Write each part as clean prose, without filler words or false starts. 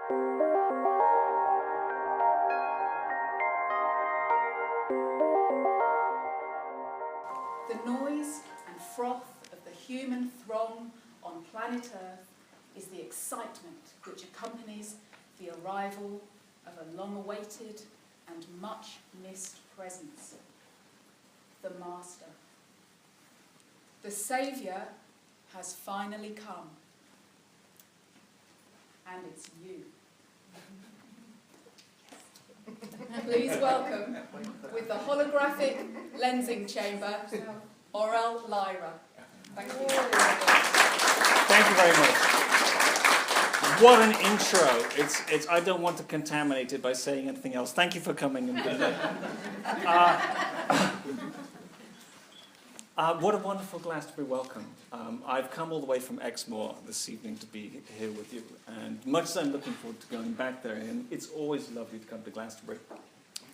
The noise and froth of the human throng on planet Earth is the excitement which accompanies the arrival of a long-awaited and much-missed presence, the Master. The Saviour has finally come, and it's you. Please welcome, with the holographic lensing chamber, Oral Lyra. Thank you. Thank you very much. What an intro. I don't want to contaminate it by saying anything else. Thank you for coming. What a wonderful Glastonbury welcome. I've come all the way from Exmoor this evening to be here with you, and much as I'm looking forward to going back there, and it's always lovely to come to Glastonbury.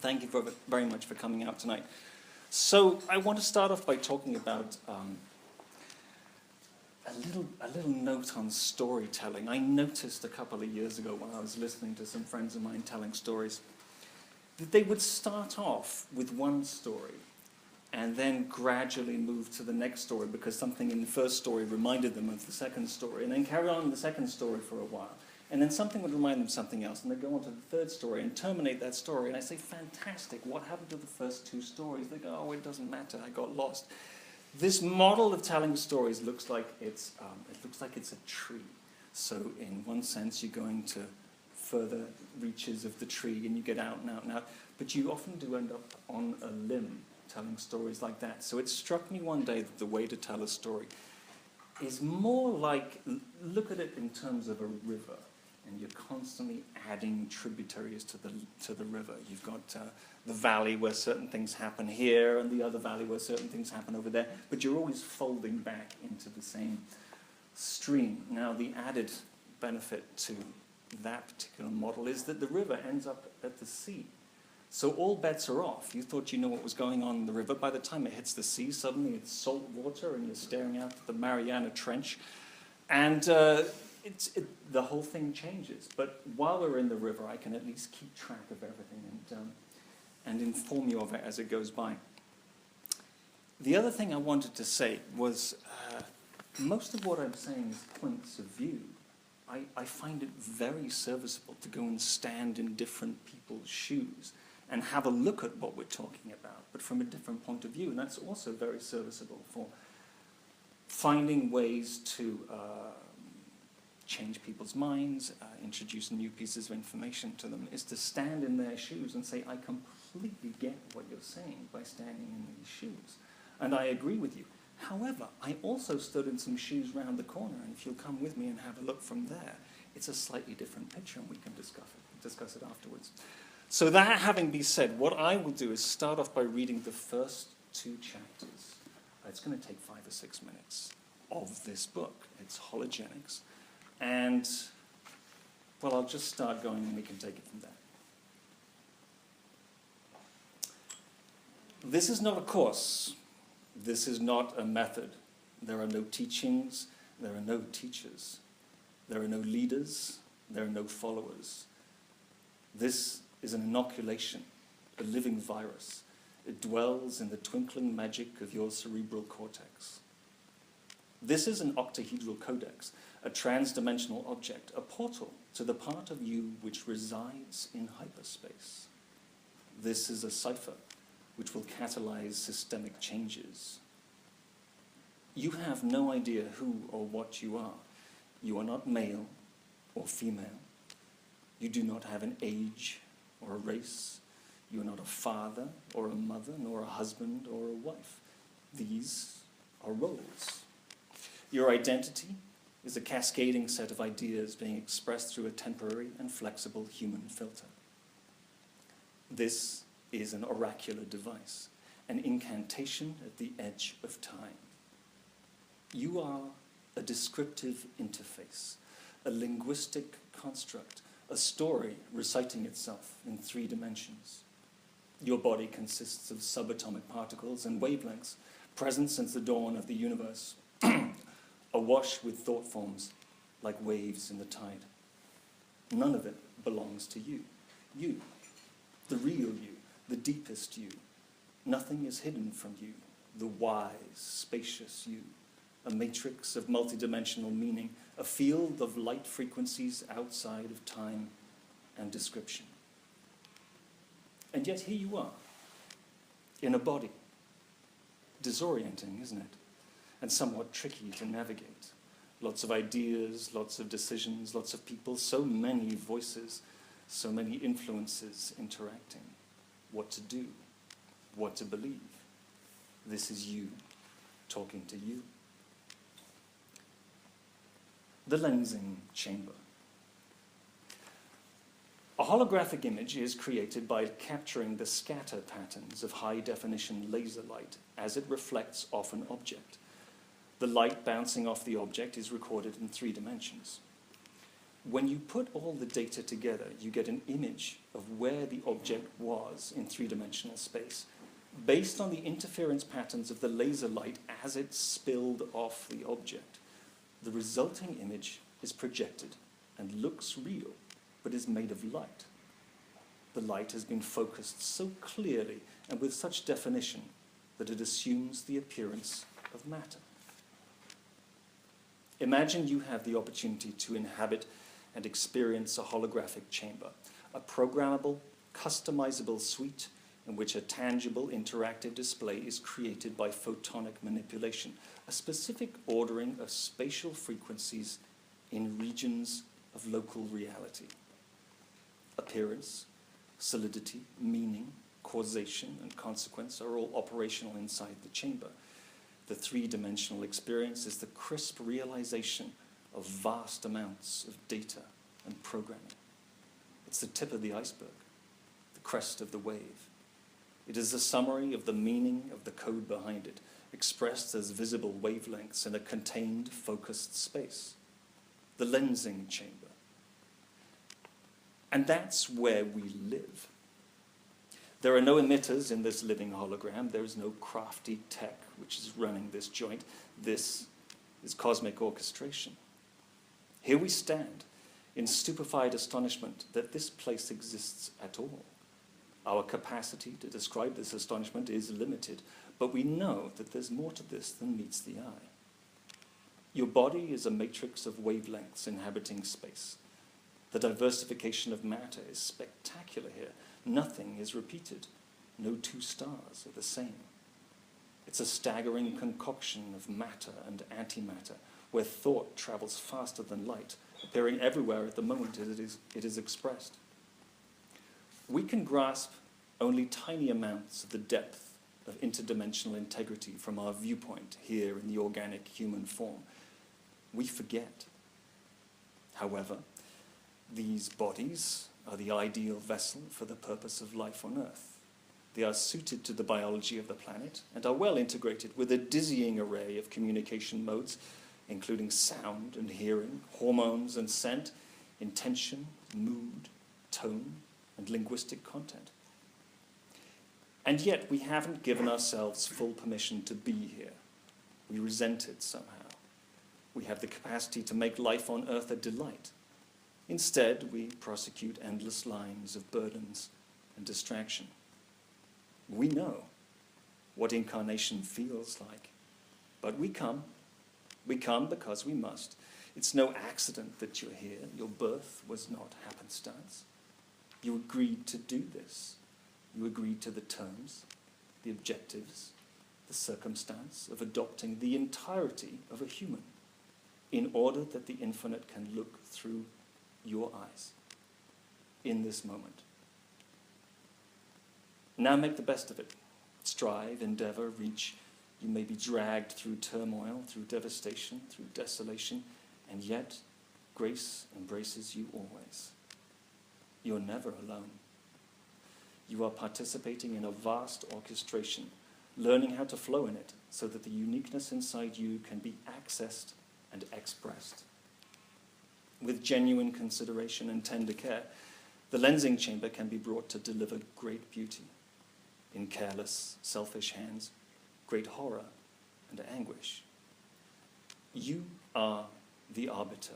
Thank you very much for coming out tonight. So I want to start off by talking about a little note on storytelling. I noticed a couple of years ago when I was listening to some friends of mine telling stories that they would start off with one story and then gradually move to the next story because something in the first story reminded them of the second story, and then carry on in the second story for a while. And then something would remind them of something else, and they'd go on to the third story and terminate that story. And I say, fantastic, what happened to the first two stories? They go, oh, it doesn't matter, I got lost. This model of telling stories looks like it's a tree. So in one sense, you're going to further reaches of the tree, and you get out and out and out. But you often do end up on a limb telling stories like that. So it struck me one day that the way to tell a story is more like, look at it in terms of a river, and you're constantly adding tributaries to the river. You've got the valley where certain things happen here, and the other valley where certain things happen over there, but you're always folding back into the same stream. Now, the added benefit to that particular model is that the river ends up at the sea. So all bets are off. You thought you knew what was going on in the river. By the time it hits the sea, suddenly it's salt water, and you're staring out at the Mariana Trench. And the whole thing changes. But while we're in the river, I can at least keep track of everything and inform you of it as it goes by. The other thing I wanted to say was most of what I'm saying is points of view. I find it very serviceable to go and stand in different people's shoes and have a look at what we're talking about, but from a different point of view. And that's also very serviceable for finding ways to change people's minds, introduce new pieces of information to them, is to stand in their shoes and say, I completely get what you're saying by standing in these shoes. And I agree with you. However, I also stood in some shoes round the corner, and if you'll come with me and have a look from there, it's a slightly different picture, and we can discuss it afterwards. So that having been said, what I will do is start off by reading the first two chapters. It's going to take 5 or 6 minutes of this book. It's Hologenics. And, well, I'll just start going and we can take it from there. This is not a course. This is not a method. There are no teachings. There are no teachers. There are no leaders. There are no followers. This is an inoculation, a living virus. It dwells in the twinkling magic of your cerebral cortex. This is an octahedral codex, a trans-dimensional object, a portal to the part of you which resides in hyperspace. This is a cipher which will catalyze systemic changes. You have no idea who or what you are. You are not male or female. You do not have an age or a race. You are not a father or a mother, nor a husband or a wife. These are roles. Your identity is a cascading set of ideas being expressed through a temporary and flexible human filter. This is an oracular device, an incantation at the edge of time. You are a descriptive interface, a linguistic construct, a story reciting itself in 3 dimensions. Your body consists of subatomic particles and wavelengths, present since the dawn of the universe, awash with thought forms like waves in the tide. None of it belongs to you. You, the real you, the deepest you. Nothing is hidden from you, the wise, spacious you, a matrix of multidimensional meaning, a field of light frequencies outside of time and description. And yet here you are, in a body. Disorienting, isn't it? And somewhat tricky to navigate. Lots of ideas, lots of decisions, lots of people, so many voices, so many influences interacting. What to do, what to believe. This is you, talking to you. The lensing chamber. A holographic image is created by capturing the scatter patterns of high-definition laser light as it reflects off an object. The light bouncing off the object is recorded in 3 dimensions. When you put all the data together, you get an image of where the object was in 3-dimensional space, based on the interference patterns of the laser light as it spilled off the object. The resulting image is projected and looks real, but is made of light. The light has been focused so clearly and with such definition that it assumes the appearance of matter. Imagine you have the opportunity to inhabit and experience a holographic chamber, a programmable, customizable suite in which a tangible interactive display is created by photonic manipulation, a specific ordering of spatial frequencies in regions of local reality. Appearance, solidity, meaning, causation, and consequence are all operational inside the chamber. The 3-dimensional experience is the crisp realization of vast amounts of data and programming. It's the tip of the iceberg, the crest of the wave. It is a summary of the meaning of the code behind it, expressed as visible wavelengths in a contained, focused space. The lensing chamber. And that's where we live. There are no emitters in this living hologram. There is no crafty tech which is running this joint. This is cosmic orchestration. Here we stand in stupefied astonishment that this place exists at all. Our capacity to describe this astonishment is limited, but we know that there's more to this than meets the eye. Your body is a matrix of wavelengths inhabiting space. The diversification of matter is spectacular here. Nothing is repeated. No 2 stars are the same. It's a staggering concoction of matter and antimatter, where thought travels faster than light, appearing everywhere at the moment it is expressed. We can grasp only tiny amounts of the depth of interdimensional integrity from our viewpoint here in the organic human form. We forget. However, these bodies are the ideal vessel for the purpose of life on Earth. They are suited to the biology of the planet and are well integrated with a dizzying array of communication modes, including sound and hearing, hormones and scent, intention, mood, tone, and linguistic content. And yet we haven't given ourselves full permission to be here. We resent it somehow. We have the capacity to make life on Earth a delight. Instead, we prosecute endless lines of burdens and distraction. We know what incarnation feels like, but we come. We come because we must. It's no accident that you're here. Your birth was not happenstance. You agreed to do this. You agreed to the terms, the objectives, the circumstance of adopting the entirety of a human in order that the infinite can look through your eyes in this moment. Now make the best of it. Strive, endeavor, reach. You may be dragged through turmoil, through devastation, through desolation, and yet grace embraces you always. You're never alone. You are participating in a vast orchestration, learning how to flow in it so that the uniqueness inside you can be accessed and expressed. With genuine consideration and tender care, the lensing chamber can be brought to deliver great beauty. In careless, selfish hands, great horror and anguish. You are the arbiter.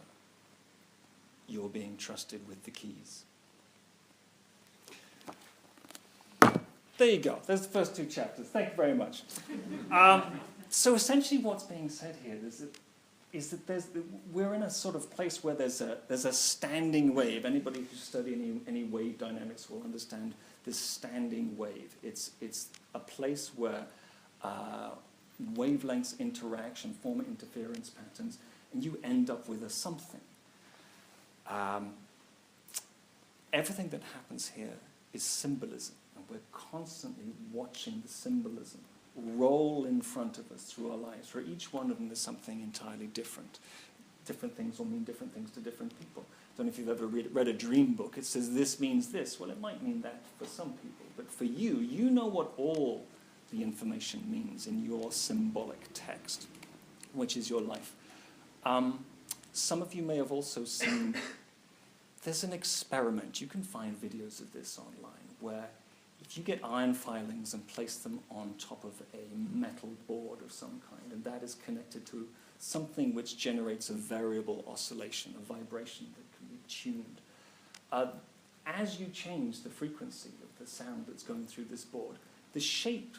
you're being trusted with the keys. There you go. There's the first 2 chapters. Thank you very much. So essentially what's being said here is that we're in a sort of place where there's a standing wave. Anybody who's studied any wave dynamics will understand this standing wave. It's a place where wavelengths interact and form interference patterns, and you end up with a something. Everything that happens here is symbolism, and we're constantly watching the symbolism roll in front of us through our lives. For each one of them, there's something entirely different. Different things will mean different things to different people. I don't know if you've ever read a dream book. It says this means this. Well, it might mean that for some people, but for you, you know what all the information means in your symbolic text, which is your life. Some of you may have also seen, there's an experiment, you can find videos of this online, where if you get iron filings and place them on top of a metal board of some kind, and that is connected to something which generates a variable oscillation, a vibration that can be tuned. As you change the frequency of the sound that's going through this board, the shape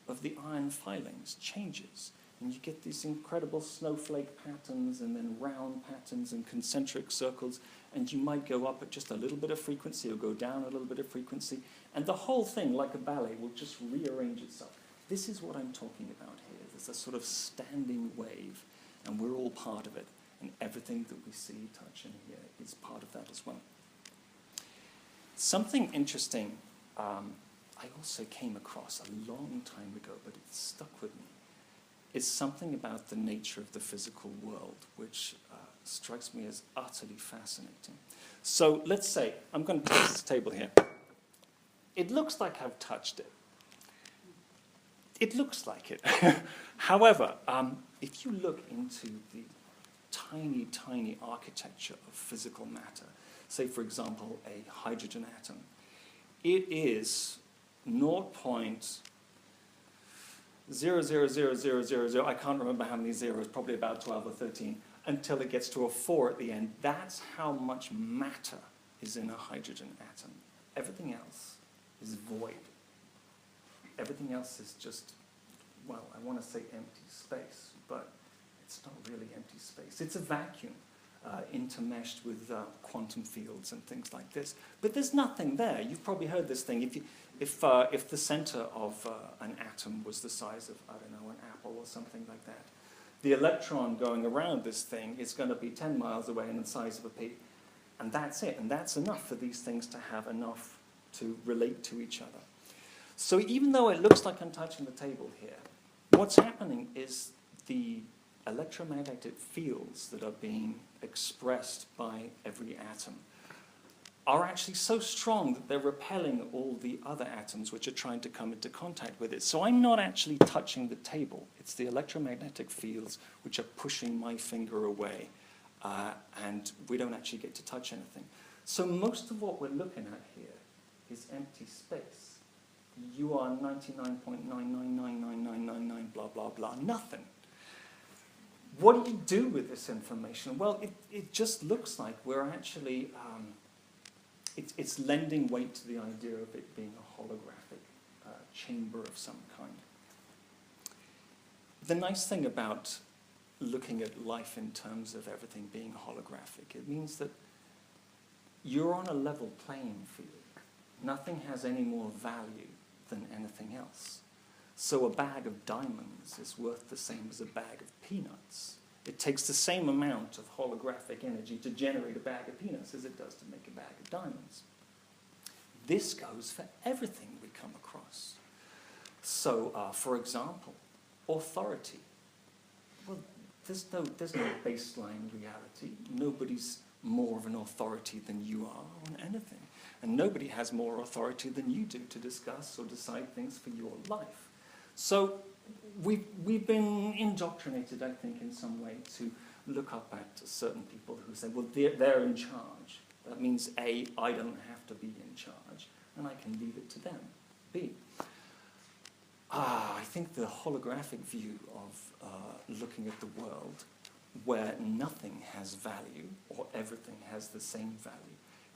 of the iron filings changes, and you get these incredible snowflake patterns and then round patterns and concentric circles, and you might go up at just a little bit of frequency or go down a little bit of frequency, and the whole thing, like a ballet, will just rearrange itself. This is what I'm talking about here. There's a sort of standing wave, and we're all part of it, and everything that we see, touch, and hear is part of that as well. Something interesting I also came across a long time ago, but it stuck with me, is something about the nature of the physical world, which strikes me as utterly fascinating. So let's say, I'm going to touch this table here. It looks like I've touched it. It looks like it. However, if you look into the tiny, tiny architecture of physical matter, say, for example, a hydrogen atom, it is 0.0000000, I can't remember how many zeros, probably about 12 or 13, until it gets to a 4 at the end. That's how much matter is in a hydrogen atom. Everything else is void. Everything else is just, well, I want to say empty space, but it's not really empty space. It's a vacuum intermeshed with quantum fields and things like this. But there's nothing there. You've probably heard this thing. If the center of an atom was the size of, I don't know, an apple or something like that, the electron going around this thing is going to be 10 miles away and the size of a pea. And that's it. And that's enough for these things to have enough to relate to each other. So even though it looks like I'm touching the table here, what's happening is the electromagnetic fields that are being expressed by every atom are actually so strong that they're repelling all the other atoms which are trying to come into contact with it. So I'm not actually touching the table. It's the electromagnetic fields which are pushing my finger away, and we don't actually get to touch anything. So most of what we're looking at here is empty space. You are 99.9999999 blah, blah, blah, nothing. What do you do with this information? Well, it just looks like we're actually, it's lending weight to the idea of it being a holographic chamber of some kind. The nice thing about looking at life in terms of everything being holographic, it means that you're on a level playing field. Nothing has any more value than anything else. So a bag of diamonds is worth the same as a bag of peanuts. It takes the same amount of holographic energy to generate a bag of peanuts as it does to make a bag of diamonds. This goes for everything we come across. So, for example, authority. Well, there's no baseline reality. Nobody's more of an authority than you are on anything. And nobody has more authority than you do to discuss or decide things for your life. So we've been indoctrinated, I think, in some way to look up at certain people who say, well, they're in charge. That means A, I don't have to be in charge, and I can leave it to them. B, I think the holographic view of looking at the world where nothing has value or everything has the same value,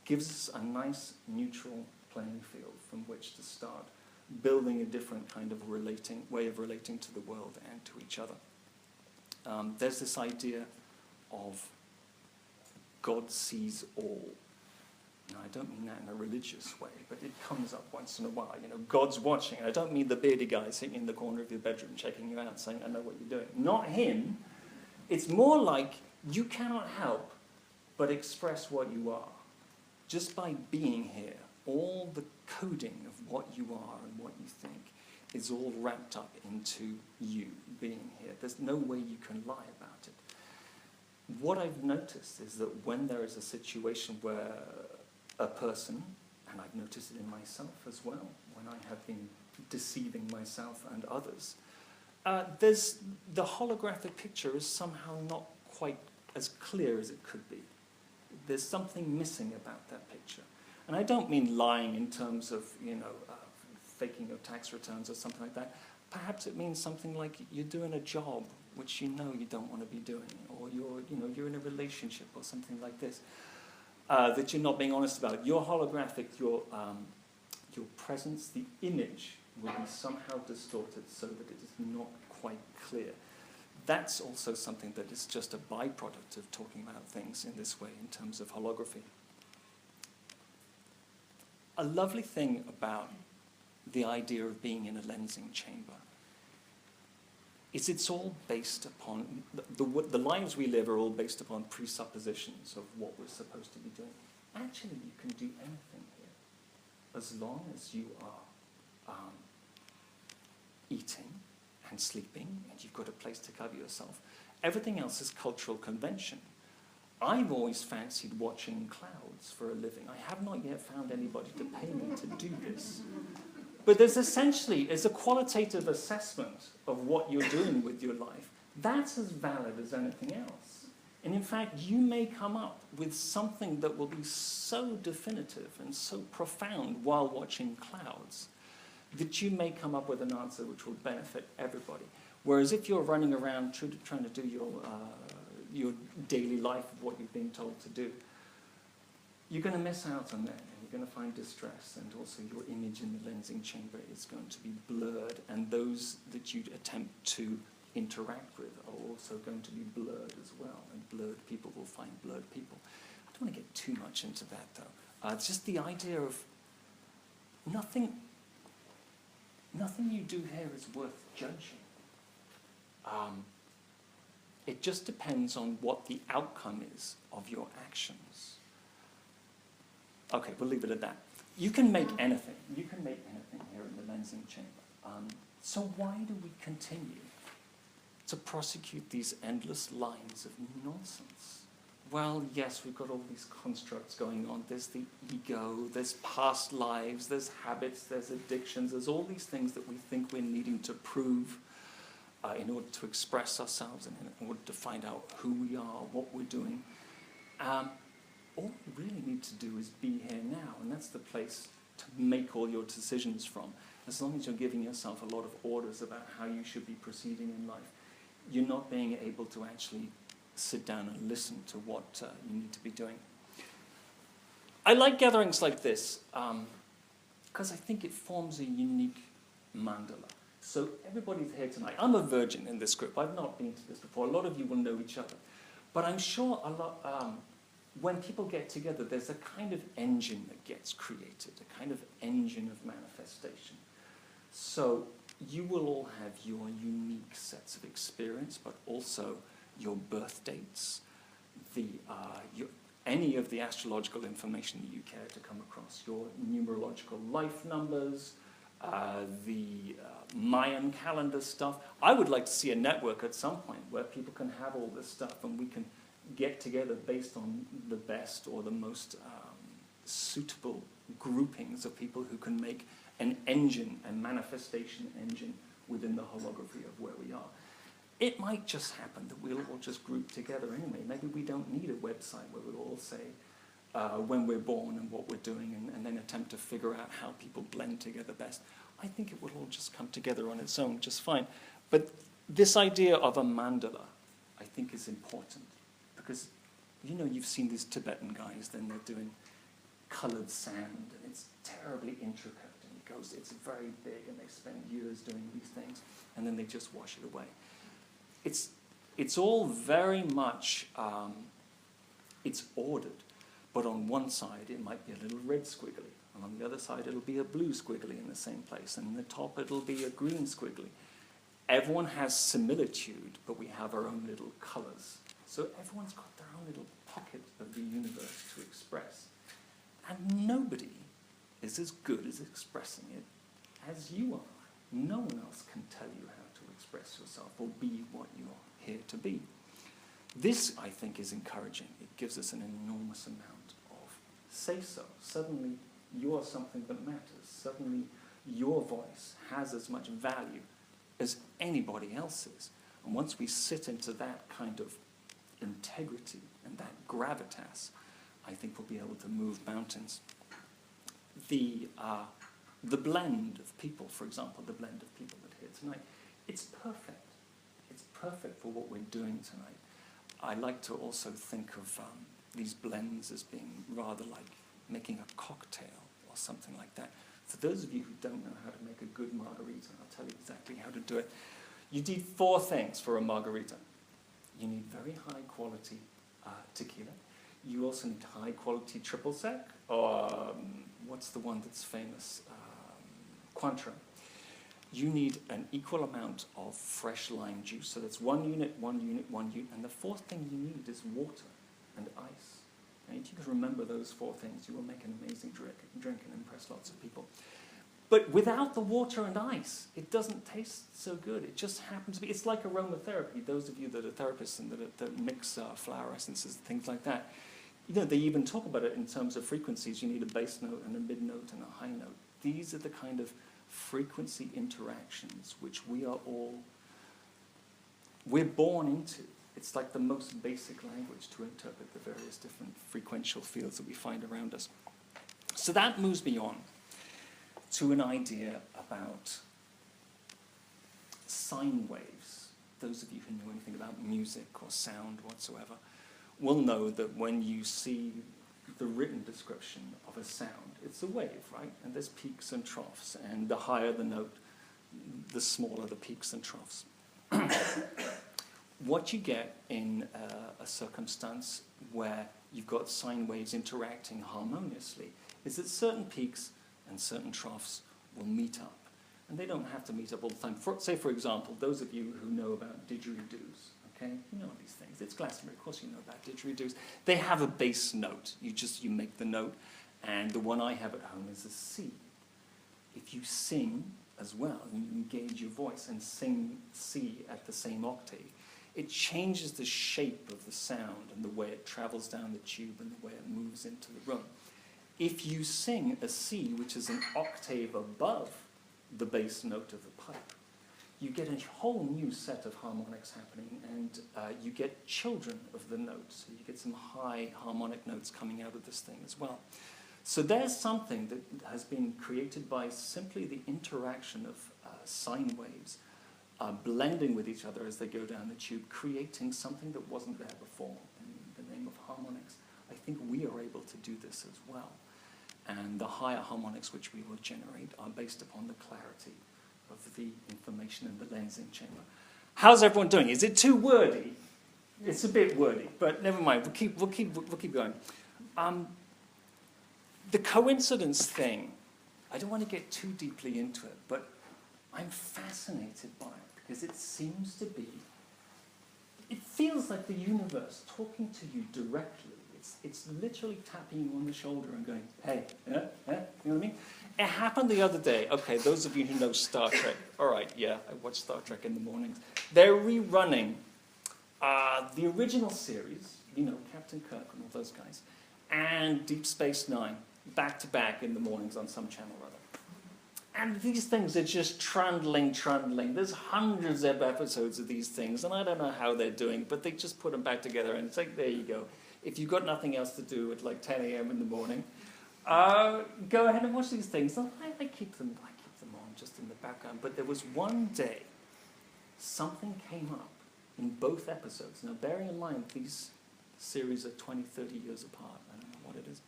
gives us a nice neutral playing field from which to start building a different kind of way of relating to the world and to each other. There's this idea of God sees all. Now, I don't mean that in a religious way, but it comes up once in a while. You know, God's watching. I don't mean the beardy guy sitting in the corner of your bedroom checking you out saying, I know what you're doing. Not him. It's more like you cannot help but express what you are. Just by being here, all the coding of what you are and what you think is all wrapped up into you being here. There's no way you can lie about it. What I've noticed is that when there is a situation where a person, and I've noticed it in myself as well, when I have been deceiving myself and others, there's the holographic picture is somehow not quite as clear as it could be. There's something missing about that picture. And I don't mean lying in terms of, faking your tax returns or something like that. Perhaps it means something like you're doing a job which you know you don't want to be doing, or you're in a relationship or something like this that you're not being honest about. Your holographic, your presence, the image will be somehow distorted so that it is not quite clear. That's also something that is just a byproduct of talking about things in this way in terms of holography. A lovely thing about the idea of being in a lensing chamber is it's all based upon, the lives we live are all based upon presuppositions of what we're supposed to be doing. Actually, you can do anything here, as long as you are eating and sleeping, and you've got a place to cover yourself. Everything else is cultural convention. I've always fancied watching clouds for a living. I have not yet found anybody to pay me to do this. But there's a qualitative assessment of what you're doing with your life. That's as valid as anything else. And in fact, you may come up with something that will be so definitive and so profound while watching clouds that you may come up with an answer which will benefit everybody. Whereas if you're running around trying to do your daily life of what you've been told to do, you're going to miss out on that, and you're going to find distress, and also your image in the lensing chamber is going to be blurred, and those that you attempt to interact with are also going to be blurred as well, and blurred people will find blurred people. I don't want to get too much into that, though. It's just the idea of nothing you do here is worth judging. It just depends on what the outcome is of your actions. Okay, we'll leave it at that. You can make anything. You can make anything here in the lensing chamber. So why do we continue to prosecute these endless lines of nonsense? Well, yes, we've got all these constructs going on. There's the ego, there's past lives, there's habits, there's addictions, there's all these things that we think we're needing to prove in order to express ourselves and in order to find out who we are, what we're doing. All we really need to do is be here now, and that's the place to make all your decisions from. As long as you're giving yourself a lot of orders about how you should be proceeding in life, you're not being able to actually sit down and listen to what you need to be doing. I like gatherings like this because I think it forms a unique mandala. So everybody's here tonight. I'm a virgin in this group. I've not been to this before. A lot of you will know each other. But I'm sure when people get together, there's a kind of engine that gets created, a kind of engine of manifestation. So you will all have your unique sets of experience, but also your birth dates, any of the astrological information that you care to come across, your numerological life numbers, the Mayan calendar stuff. I would like to see a network at some point where people can have all this stuff and we can get together based on the best or the most suitable groupings of people who can make an engine, a manifestation engine within the holography of where we are. It might just happen that we'll all just group together anyway. Maybe we don't need a website where we'll all say when we're born and what we're doing and then attempt to figure out how people blend together best. I think it will all just come together on its own just fine. But this idea of a mandala I think is important. Because, you know, you've seen these Tibetan guys, then they're doing coloured sand, and it's terribly intricate, and it's very big, and they spend years doing these things, and then they just wash it away. It's all very much, it's ordered, but on one side it might be a little red squiggly, and on the other side it'll be a blue squiggly in the same place, and in the top it'll be a green squiggly. Everyone has similitude, but we have our own little colours. So everyone's got their own little pocket of the universe to express. And nobody is as good as expressing it as you are. No one else can tell you how to express yourself or be what you're here to be. This, I think, is encouraging. It gives us an enormous amount of say-so. Suddenly, you're something that matters. Suddenly, your voice has as much value as anybody else's. And once we sit into that kind of integrity and that gravitas, I think we'll be able to move mountains. The blend of people, for example, the blend of people that are here tonight, it's perfect. It's perfect for what we're doing tonight. I like to also think of these blends as being rather like making a cocktail or something like that. For those of you who don't know how to make a good margarita, I'll tell you exactly how to do it. You need 4 things for a margarita. You need very high quality tequila. You also need high quality triple sec, or what's the one that's famous? Cointreau. You need an equal amount of fresh lime juice. So that's 1 unit, 1 unit, 1 unit. And the 4th thing you need is water and ice. And if you can remember those 4 things, you will make an amazing drink and impress lots of people. But without the water and ice, it doesn't taste so good. It just happens to be, it's like aromatherapy. Those of you that are therapists and that mix flower essences and things like that, you know, they even talk about it in terms of frequencies. You need a bass note and a mid note and a high note. These are the kind of frequency interactions which we're born into. It's like the most basic language to interpret the various different frequential fields that we find around us. So that moves me on to an idea about sine waves. Those of you who know anything about music or sound whatsoever will know that when you see the written description of a sound, it's a wave, right? And there's peaks and troughs, and the higher the note, the smaller the peaks and troughs. What you get in a circumstance where you've got sine waves interacting harmoniously is that certain peaks and certain troughs will meet up. And they don't have to meet up all the time. Say, for example, those of you who know about didgeridoos, okay? You know these things. It's Glastonbury, of course you know about didgeridoos. They have a bass note. You make the note, and the one I have at home is a C. If you sing as well, and you engage your voice and sing C at the same octave, it changes the shape of the sound and the way it travels down the tube and the way it moves into the room. If you sing a C, which is an octave above the bass note of the pipe, you get a whole new set of harmonics happening, and you get children of the notes. So you get some high harmonic notes coming out of this thing as well. So there's something that has been created by simply the interaction of sine waves blending with each other as they go down the tube, creating something that wasn't there before in the name of harmonics. I think we are able to do this as well. And the higher harmonics which we will generate are based upon the clarity of the information in the lensing chamber. How's everyone doing? Is it too wordy? It's a bit wordy, but never mind. We'll keep going. The coincidence thing, I don't want to get too deeply into it, but I'm fascinated by it because it seems to be, it feels like the universe talking to you directly. It's literally tapping you on the shoulder and going, hey, you know what I mean? It happened the other day. Okay, those of you who know Star Trek, all right, yeah, I watch Star Trek in the mornings. They're rerunning the original series, you know, Captain Kirk and all those guys, and Deep Space Nine, back to back in the mornings on some channel or other. And these things are just trundling. There's hundreds of episodes of these things, and I don't know how they're doing, but they just put them back together, and it's like, there you go. If you've got nothing else to do at like 10 a.m. in the morning, go ahead and watch these things. And I keep them on just in the background. But there was one day, something came up in both episodes. Now, bearing in mind, these series are 20, 30 years apart. I don't know what it is.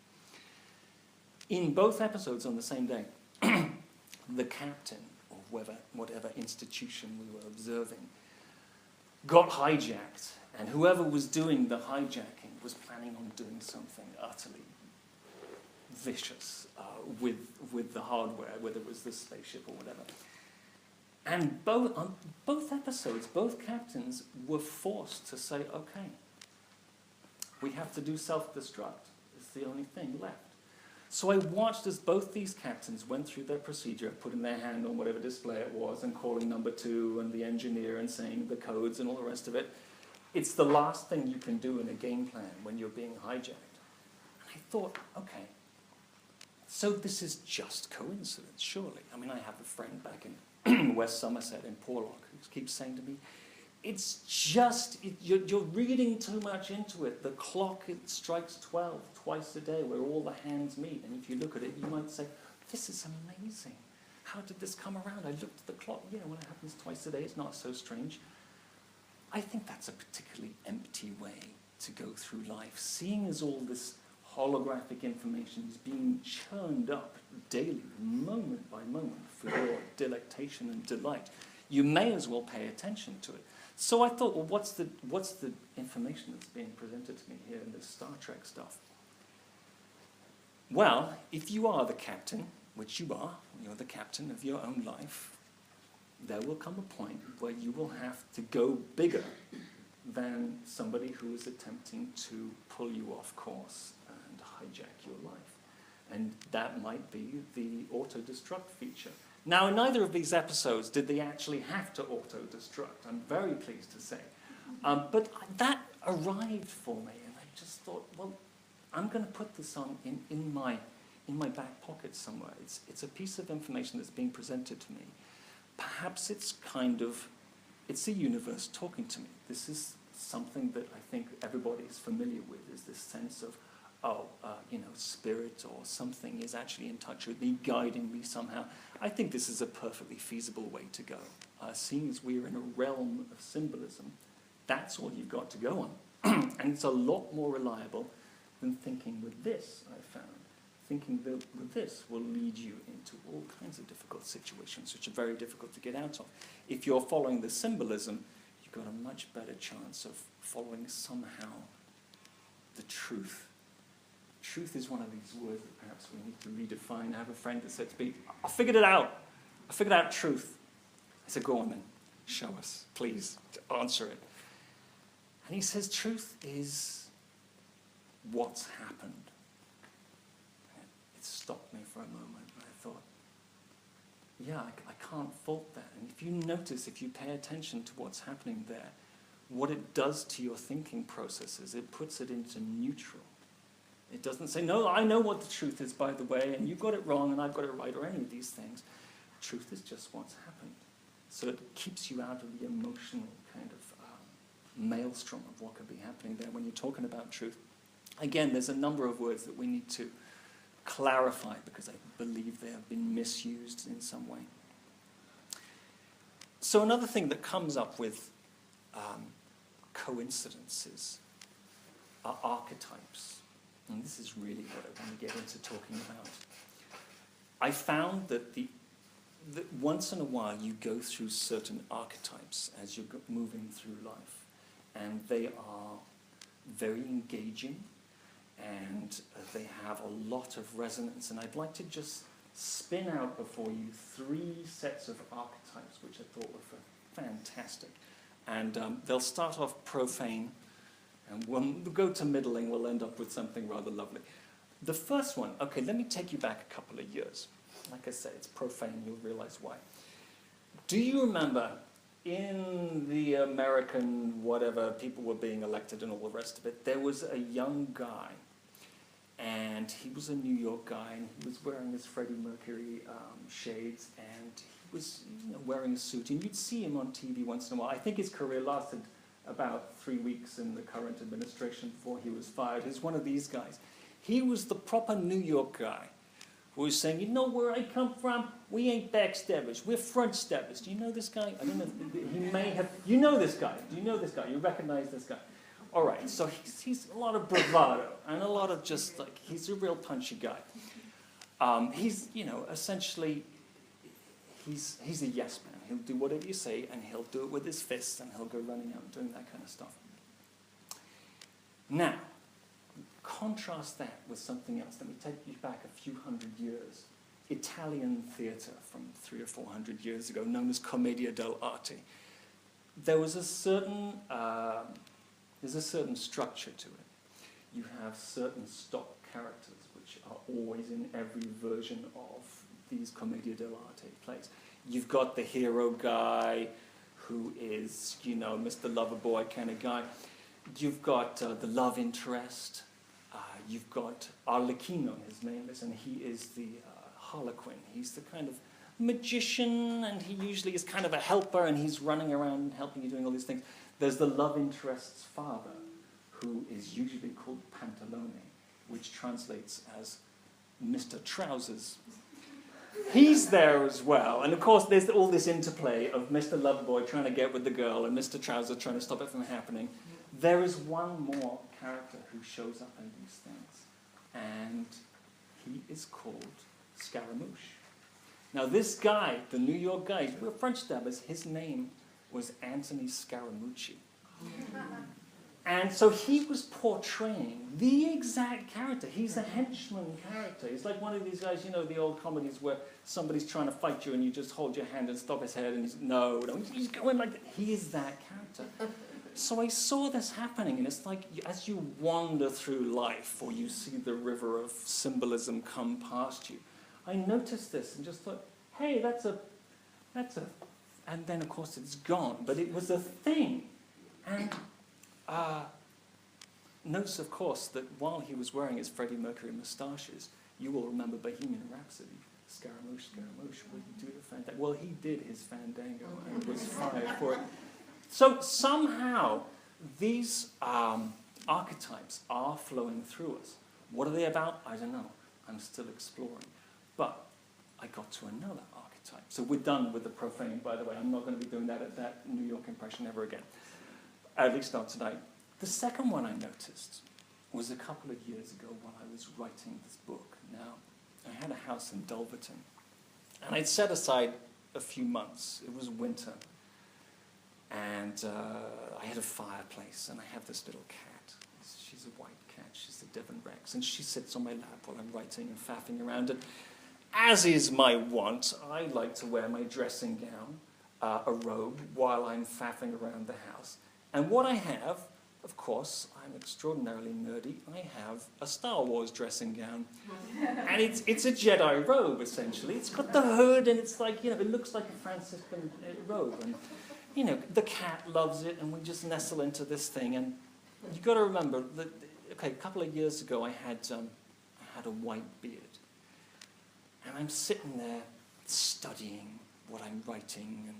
In both episodes on the same day, the captain of whatever institution we were observing got hijacked, and whoever was doing the hijacking was planning on doing something utterly vicious with the hardware, whether it was the spaceship or whatever. And on both episodes, both captains were forced to say, okay, we have to do self-destruct. It's the only thing left. So I watched as both these captains went through their procedure, putting their hand on whatever display it was and calling number 2 and the engineer and saying the codes and all the rest of it. It's the last thing you can do in a game plan when you're being hijacked. And I thought, okay, so this is just coincidence, surely. I mean, I have a friend back in West Somerset in Porlock who keeps saying to me, it's just, you're reading too much into it. The clock, it strikes 12 twice a day where all the hands meet. And if you look at it, you might say, this is amazing. How did this come around? I looked at the clock. Yeah, when it happens twice a day, it's not so strange. I think that's a particularly empty way to go through life. Seeing as all this holographic information is being churned up daily, moment by moment, for your delectation and delight, you may as well pay attention to it. So I thought, well, what's the information that's being presented to me here in this Star Trek stuff? Well, if you are the captain, which you are, you're the captain of your own life, there will come a point where you will have to go bigger than somebody who is attempting to pull you off course and hijack your life. And that might be the auto-destruct feature. Now, in neither of these episodes did they actually have to auto-destruct, I'm very pleased to say. But that arrived for me, and I just thought, well, I'm going to put this on in my back pocket somewhere. It's a piece of information that's being presented to me. Perhaps it's a universe talking to me. This is something that I think everybody is familiar with, is this sense of, spirit or something is actually in touch with me, guiding me somehow. I think this is a perfectly feasible way to go. Seeing as we're in a realm of symbolism, that's all you've got to go on. And it's a lot more reliable than thinking with this, I found. Thinking that with this will lead you into all kinds of difficult situations, which are very difficult to get out of. If you're following the symbolism, you've got a much better chance of following somehow the truth. Truth is one of these words that perhaps we need to redefine. I have a friend that said to me, I figured it out. I figured out truth. I said, go on then, show us, please, answer it. And he says, truth is what's happened. It stopped me for a moment, and I thought, yeah, I can't fault that. And if you notice, if you pay attention to what's happening there, what it does to your thinking processes, it puts it into neutral. It doesn't say, no, I know what the truth is, by the way, and you've got it wrong, and I've got it right, or any of these things. Truth is just what's happened. So it keeps you out of the emotional kind of maelstrom of what could be happening there when you're talking about truth. Again, there's a number of words that we need to clarify because I believe they have been misused in some way. So another thing that comes up with coincidences are archetypes. And this is really what I want to get into talking about. I found that that once in a while you go through certain archetypes as you're moving through life, and they are very engaging, and they have a lot of resonance. And I'd like to just spin out before you 3 sets of archetypes which I thought were fantastic. And they'll start off profane, and we'll go to middling, we'll end up with something rather lovely. The first one, okay, let me take you back a couple of years. Like I said, it's profane, you'll realize why. Do you remember in the American whatever, people were being elected and all the rest of it, there was a young guy, and he was a New York guy, and he was wearing his Freddie Mercury shades, and he was wearing a suit, and you'd see him on TV once in a while. I think his career lasted about 3 weeks in the current administration before he was fired. He's one of these guys. He was the proper New York guy who is saying, you know where I come from? We ain't backstabbers, we're front stabbers. Do you know this guy? I don't know, he may have, you know this guy, do you know this guy? You recognize this guy? All right, so he's a lot of bravado, and a lot of just like, he's a real punchy guy. He's, you know, essentially, he's a yes man. He'll do whatever you say, and he'll do it with his fists, and he'll go running out and doing that kind of stuff. Now, contrast that with something else. Let me take you back a few hundred years. Italian theatre from 300 or 400 years ago, known as Commedia dell'arte. There was a certain, there's a certain structure to it. You have certain stock characters, which are always in every version of these Commedia dell'arte plays. You've got the hero guy, who is, you know, Mr. Loverboy kind of guy. You've got the love interest. You've got Arlecchino, his name is, and he is the Harlequin. He's the kind of magician, and he usually is kind of a helper, and he's running around helping you doing all these things. There's the love interest's father, who is usually called Pantalone, which translates as Mr. Trousers. He's there as well, and of course there's all this interplay of Mr. Loverboy trying to get with the girl and Mr. Trousers trying to stop it from happening. There is one more character who shows up in these things, and he is called Scaramouche. Now this guy, the New York guy, we're French stabbers, his name was Anthony Scaramucci. And so he was portraying the exact character. He's a henchman character. He's like one of these guys, you know, the old comedies where somebody's trying to fight you and you just hold your hand and stop his head and he's, no, he's going like that. He is that character. So I saw this happening, and it's like as you wander through life or you see the river of symbolism come past you, I noticed this and just thought, hey, that's a, and then of course it's gone, but it was a thing. And notice, of course, that while he was wearing his Freddie Mercury moustaches, you will remember Bohemian Rhapsody. Scaramouche, Scaramouche, will you do the fandango? Well, he did his fandango and was fired for it. So somehow, these archetypes are flowing through us. What are they about? I don't know. I'm still exploring. But I got to another archetype. So we're done with the profane, by the way. I'm not going to be doing that at that New York impression ever again. At least not tonight. The second one I noticed was a couple of years ago while I was writing this book. Now, I had a house in Dulverton, and I'd set aside a few months. It was winter, and I had a fireplace, and I have this little cat. She's a white cat. She's a Devon Rex, and she sits on my lap while I'm writing and faffing around. And as is my wont, I like to wear my dressing gown, a robe, while I'm faffing around the house. And what I have, of course, I'm extraordinarily nerdy, I have a Star Wars dressing gown. And it's a Jedi robe, essentially. It's got the hood, and it's like, you know, it looks like a Franciscan robe. And, you know, the cat loves it, and we just nestle into this thing. And you've got to remember that, okay, a couple of years ago, I had a white beard. And I'm sitting there studying what I'm writing and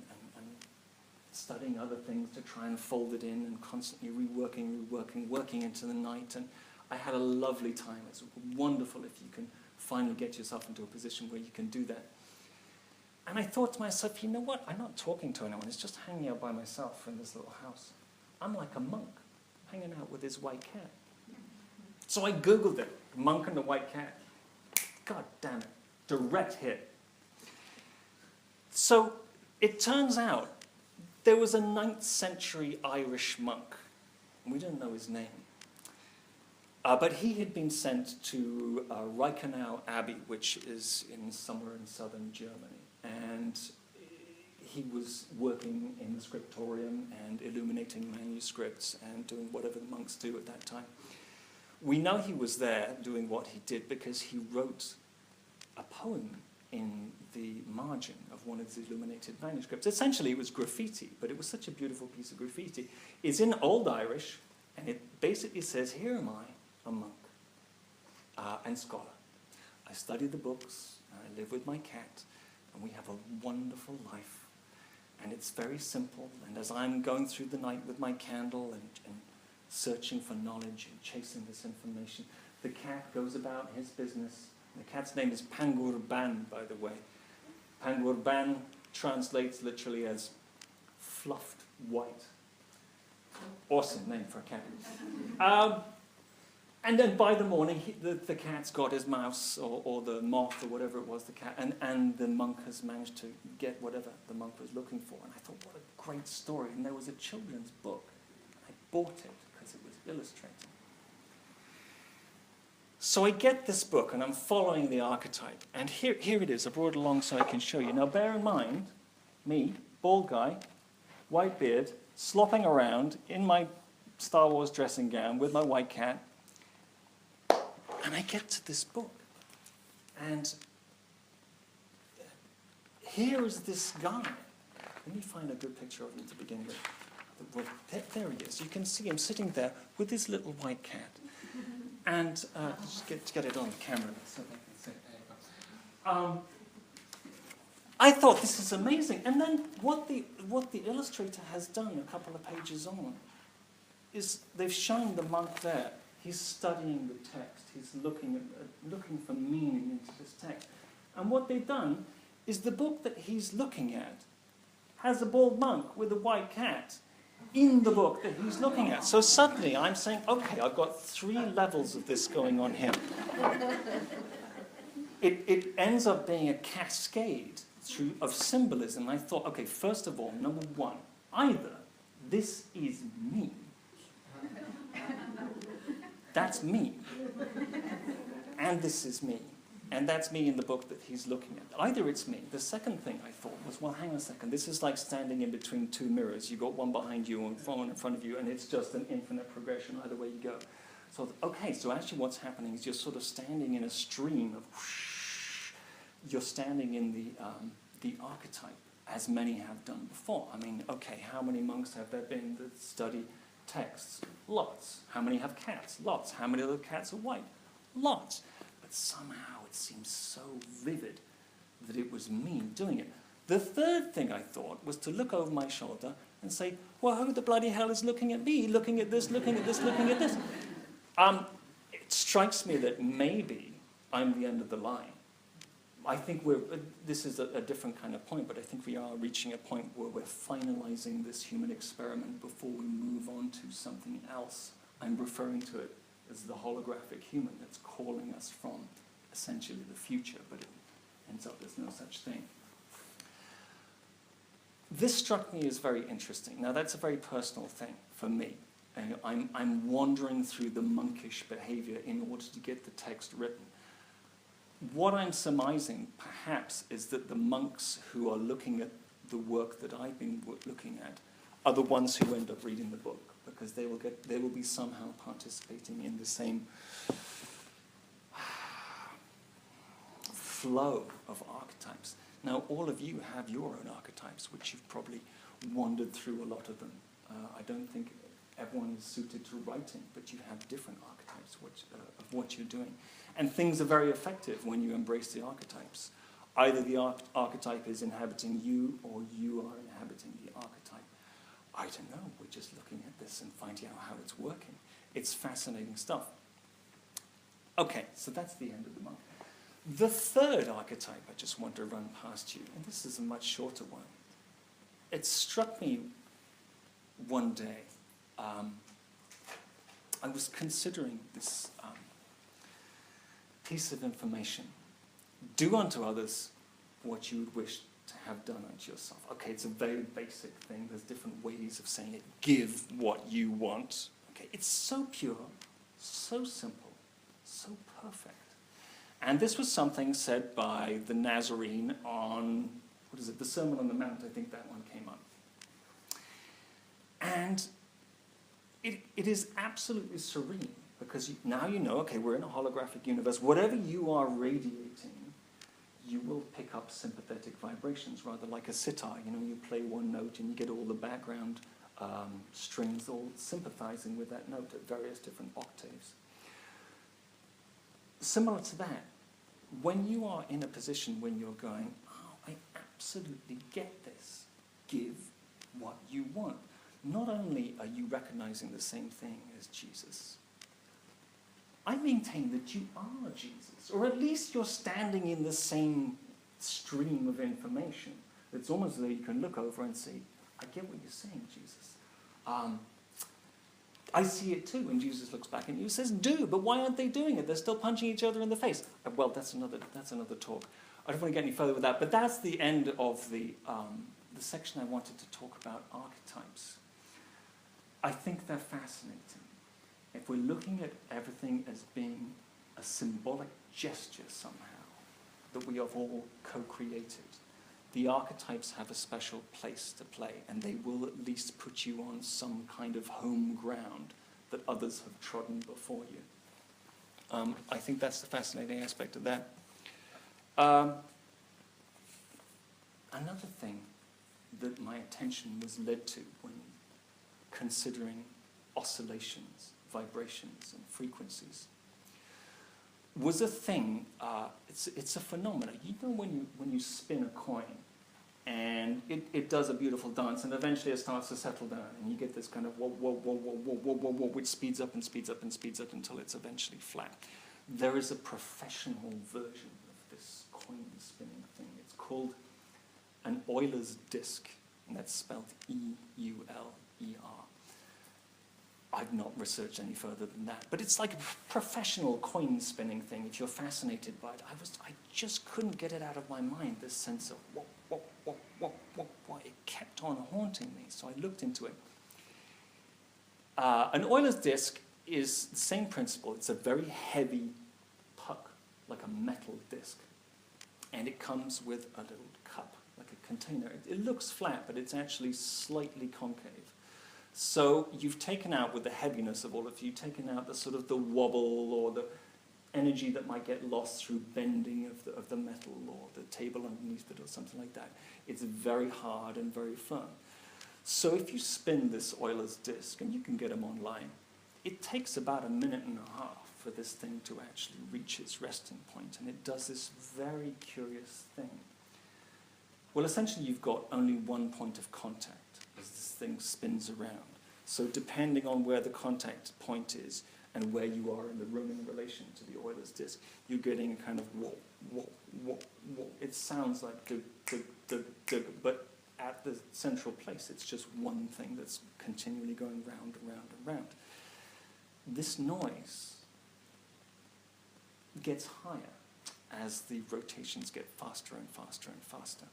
studying other things to try and fold it in and constantly working into the night. And I had a lovely time. It's wonderful if you can finally get yourself into a position where you can do that. And I thought to myself, you know what? I'm not talking to anyone. It's just hanging out by myself in this little house. I'm like a monk hanging out with this white cat. So I Googled it, monk and the white cat. God damn it. Direct hit. So it turns out there was a 9th century Irish monk. We don't know his name. But he had been sent to Reichenau Abbey, which is somewhere in southern Germany. And he was working in the scriptorium and illuminating manuscripts and doing whatever the monks do at that time. We know he was there doing what he did because he wrote a poem in the margin of one of his illuminated manuscripts. Essentially, it was graffiti, but it was such a beautiful piece of graffiti. It's in Old Irish, and it basically says, here am I, a monk and scholar. I study the books, and I live with my cat, and we have a wonderful life. And it's very simple, and as I'm going through the night with my candle and searching for knowledge and chasing this information, the cat goes about his business The cat's name is Pangurban, by the way. Pangurban translates literally as fluffed white. Awesome name for a cat. And then by the morning, the cat's got his mouse, or the moth, or whatever it was, the cat, and the monk has managed to get whatever the monk was looking for. And I thought, what a great story. And there was a children's book. I bought it because it was illustrated. So I get this book, and I'm following the archetype. And here it is. I brought it along so I can show you. Now, bear in mind, me, bald guy, white beard, slopping around in my Star Wars dressing gown with my white cat. And I get to this book, and here is this guy. Let me find a good picture of him to begin with. Well, there he is. You can see him sitting there with his little white cat. And just get it on the camera so they can see it. There you go. I thought, this is amazing. And then what the illustrator has done a couple of pages on is they've shown the monk there. He's studying the text. He's looking for meaning into this text. And what they've done is the book that he's looking at has a bald monk with a white cat in the book that he's looking at. So suddenly I'm saying, okay, I've got 3 levels of this going on here. It ends up being a cascade of symbolism. I thought, okay, first of all, number 1, either this is me, that's me, and this is me, and that's me in the book that he's looking at. Either it's me. The second thing I thought was, well, hang on a second, this is like standing in between 2 mirrors. You've got one behind you and one in front of you, and it's just an infinite progression either way you go. So, okay, so actually what's happening is you're sort of standing in a stream of whoosh. You're standing in the archetype, as many have done before. I mean, okay, how many monks have there been that study texts? Lots. How many have cats? Lots. How many of the cats are white? Lots. But somehow it seems so vivid that it was me doing it. The third thing I thought was to look over my shoulder and say, well, who the bloody hell is looking at me? Looking at this, looking at this, looking at this. It strikes me that maybe I'm the end of the line. I think this is a different kind of point, but I think we are reaching a point where we're finalizing this human experiment before we move on to something else. I'm referring to it as the holographic human that's calling us from essentially the future, but it ends up there's no such thing. This struck me as very interesting. Now, that's a very personal thing for me. I'm wandering through the monkish behavior in order to get the text written. What I'm surmising, perhaps, is that the monks who are looking at the work that I've been looking at are the ones who end up reading the book, because they will be somehow participating in the same flow of archetypes. Now, all of you have your own archetypes, which you've probably wandered through a lot of them. I don't think everyone is suited to writing, but you have different archetypes of what you're doing. And things are very effective when you embrace the archetypes. Either the archetype is inhabiting you, or you are inhabiting the archetype. I don't know. We're just looking at this and finding out how it's working. It's fascinating stuff. Okay, so that's the end of the monk. The third archetype I just want to run past you, and this is a much shorter one. It struck me one day. I was considering this piece of information. Do unto others what you would wish to have done unto yourself. Okay, it's a very basic thing. There's different ways of saying it. Give what you want. Okay, it's so pure, so simple, so perfect. And this was something said by the Nazarene on, what is it, the Sermon on the Mount, I think that one came up. And it is absolutely serene, because now you know, okay, we're in a holographic universe. Whatever you are radiating, you will pick up sympathetic vibrations, rather like a sitar. You know, you play one note and you get all the background strings all sympathizing with that note at various different octaves. Similar to that, when you are in a position when you're going, oh, I absolutely get this, give what you want. Not only are you recognizing the same thing as Jesus, I maintain that you are Jesus, or at least you're standing in the same stream of information. It's almost as though you can look over and say, I get what you're saying, Jesus. I see it too. And Jesus looks back at you and says, do, but why aren't they doing it? They're still punching each other in the face. Well, that's another talk. I don't want to get any further with that, but that's the end of the section I wanted to talk about archetypes. I think they're fascinating. If we're looking at everything as being a symbolic gesture somehow, that we have all co-created, the archetypes have a special place to play, and they will at least put you on some kind of home ground that others have trodden before you. I think that's the fascinating aspect of that. Another thing that my attention was led to when considering oscillations, vibrations, and frequencies was a thing. It's a phenomenon. You know when you spin a coin, and it does a beautiful dance, and eventually it starts to settle down, and you get this kind of whoa, whoa, whoa, whoa, whoa, whoa, whoa, whoa, which speeds up and speeds up and speeds up until it's eventually flat. There is a professional version of this coin spinning thing. It's called an Euler's disc, and that's spelled E-U-L-E-R. I've not researched any further than that, but it's like a professional coin spinning thing. If you're fascinated by it, I just couldn't get it out of my mind. This sense of what, it kept on haunting me. So I looked into it. An Euler's disc is the same principle. It's a very heavy puck, like a metal disc, and it comes with a little cup, like a container. It looks flat, but it's actually slightly concave. So you've taken out, with the heaviness of all of you, taken out the sort of the wobble or the energy that might get lost through bending of the metal or the table underneath it or something like that. It's very hard and very firm. So if you spin this Euler's disc, and you can get them online, it takes about 1.5 minutes for this thing to actually reach its resting point, and it does this very curious thing. Well, essentially you've got only one point of contact as this thing spins around. So depending on where the contact point is and where you are in the room in relation to the Euler's disc, you're getting a kind of whoa, whoa, whoa, whoa. It sounds like dug, dug, dug, dug, but at the central place, it's just one thing that's continually going round and round and round. This noise gets higher as the rotations get faster and faster and faster.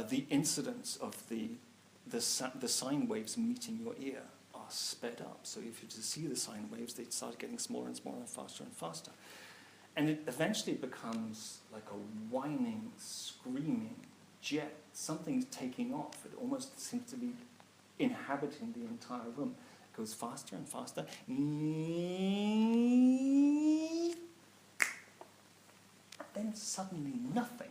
The incidence of the sine waves meeting your ear are sped up. So if you to see the sine waves, they start getting smaller and smaller and faster. And it eventually becomes like a whining, screaming jet. Something's taking off. It almost seems to be inhabiting the entire room. It goes faster and faster. And then suddenly nothing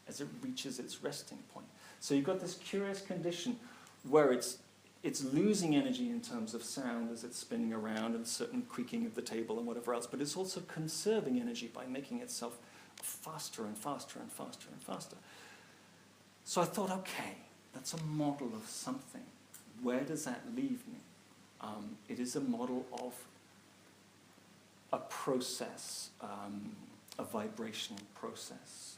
as it reaches its resting point. So you've got this curious condition where it's losing energy in terms of sound as it's spinning around and certain creaking of the table and whatever else, but it's also conserving energy by making itself faster and faster and faster and faster. So I thought, okay, that's a model of something. Where does that leave me? It is a model of a process, a vibrational process.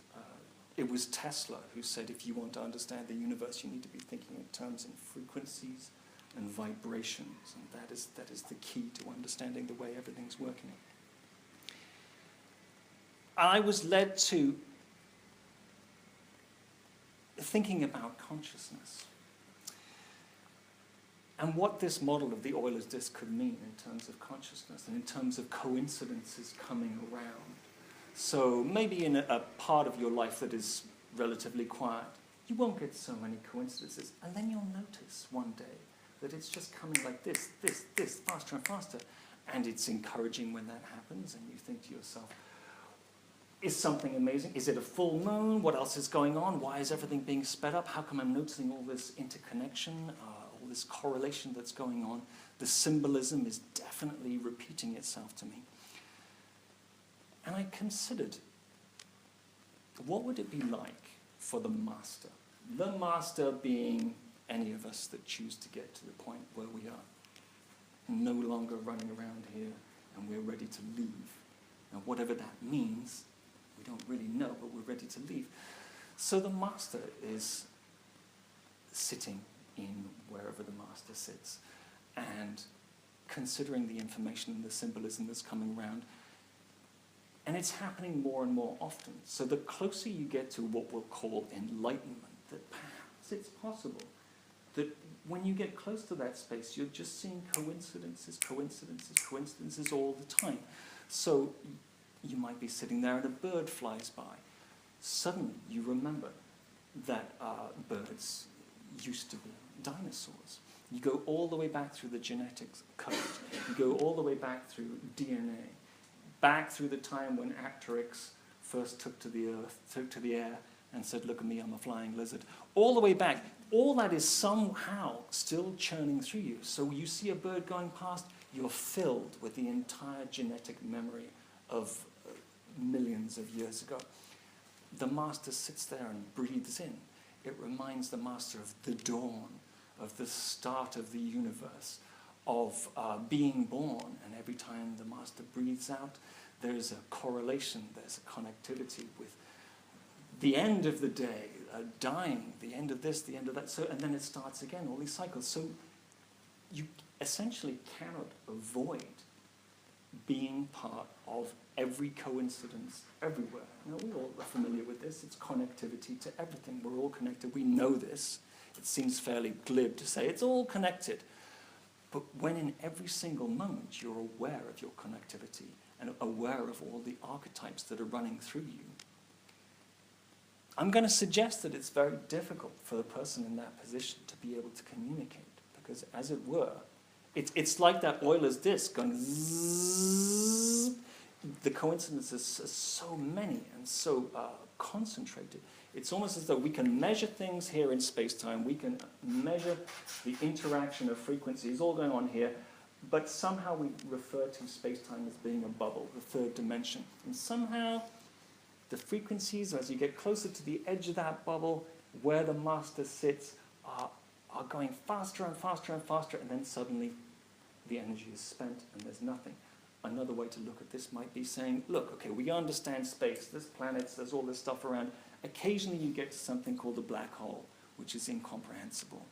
It was Tesla who said, if you want to understand the universe, you need to be thinking in terms of frequencies and vibrations, and that is the key to understanding the way everything's working. I was led to thinking about consciousness and what this model of the Euler's disc could mean in terms of consciousness and in terms of coincidences coming around. So maybe in a part of your life that is relatively quiet, you won't get so many coincidences. And then you'll notice one day that it's just coming like this, faster and faster. And it's encouraging when that happens, and you think to yourself, is something amazing? Is it a full moon? What else is going on? Why is everything being sped up? How come I'm noticing all this interconnection, all this correlation that's going on? The symbolism is definitely repeating itself to me. And I considered, what would it be like for the master? The master being any of us that choose to get to the point where we are no longer running around here and we're ready to leave. Now, whatever that means, we don't really know, but we're ready to leave. So the master is sitting in wherever the master sits and considering the information and the symbolism that's coming around. And it's happening more and more often. So the closer you get to what we'll call enlightenment, that perhaps it's possible that when you get close to that space, you're just seeing coincidences all the time. So you might be sitting there and a bird flies by. Suddenly you remember that birds used to be dinosaurs. You go all the way back through the genetics code. You go all the way back through DNA, back through the time when Arcturus first took to the earth, took to the air, and said, "Look at me, I'm a flying lizard." All the way back. All that is somehow still churning through you. So you see a bird going past, you're filled with the entire genetic memory of millions of years ago. The master sits there and breathes in. It reminds the master of the dawn, of the start of the universe, of being born. And every time the master breathes out, there's a correlation, there's a connectivity with the end of the day, dying, the end of this, the end of that. So, and then it starts again, all these cycles. So you essentially cannot avoid being part of every coincidence everywhere. Now, we all are familiar with this. It's connectivity to everything. We're all connected. We know this. It seems fairly glib to say it's all connected. But when in every single moment you're aware of your connectivity and aware of all the archetypes that are running through you, I'm going to suggest that it's very difficult for the person in that position to be able to communicate, because, as it were, it's like that Euler's disk going zzz. The coincidences are so many and so concentrated. It's almost as though we can measure things here in space-time. We can measure the interaction of frequencies all going on here, but somehow we refer to space-time as being a bubble, the third dimension. And somehow the frequencies, as you get closer to the edge of that bubble, where the master sits, are going faster and faster and faster, and then suddenly the energy is spent and there's nothing. Another way to look at this might be saying, look, okay, we understand space, there's planets, there's all this stuff around. Occasionally you get to something called a black hole, which is incomprehensible.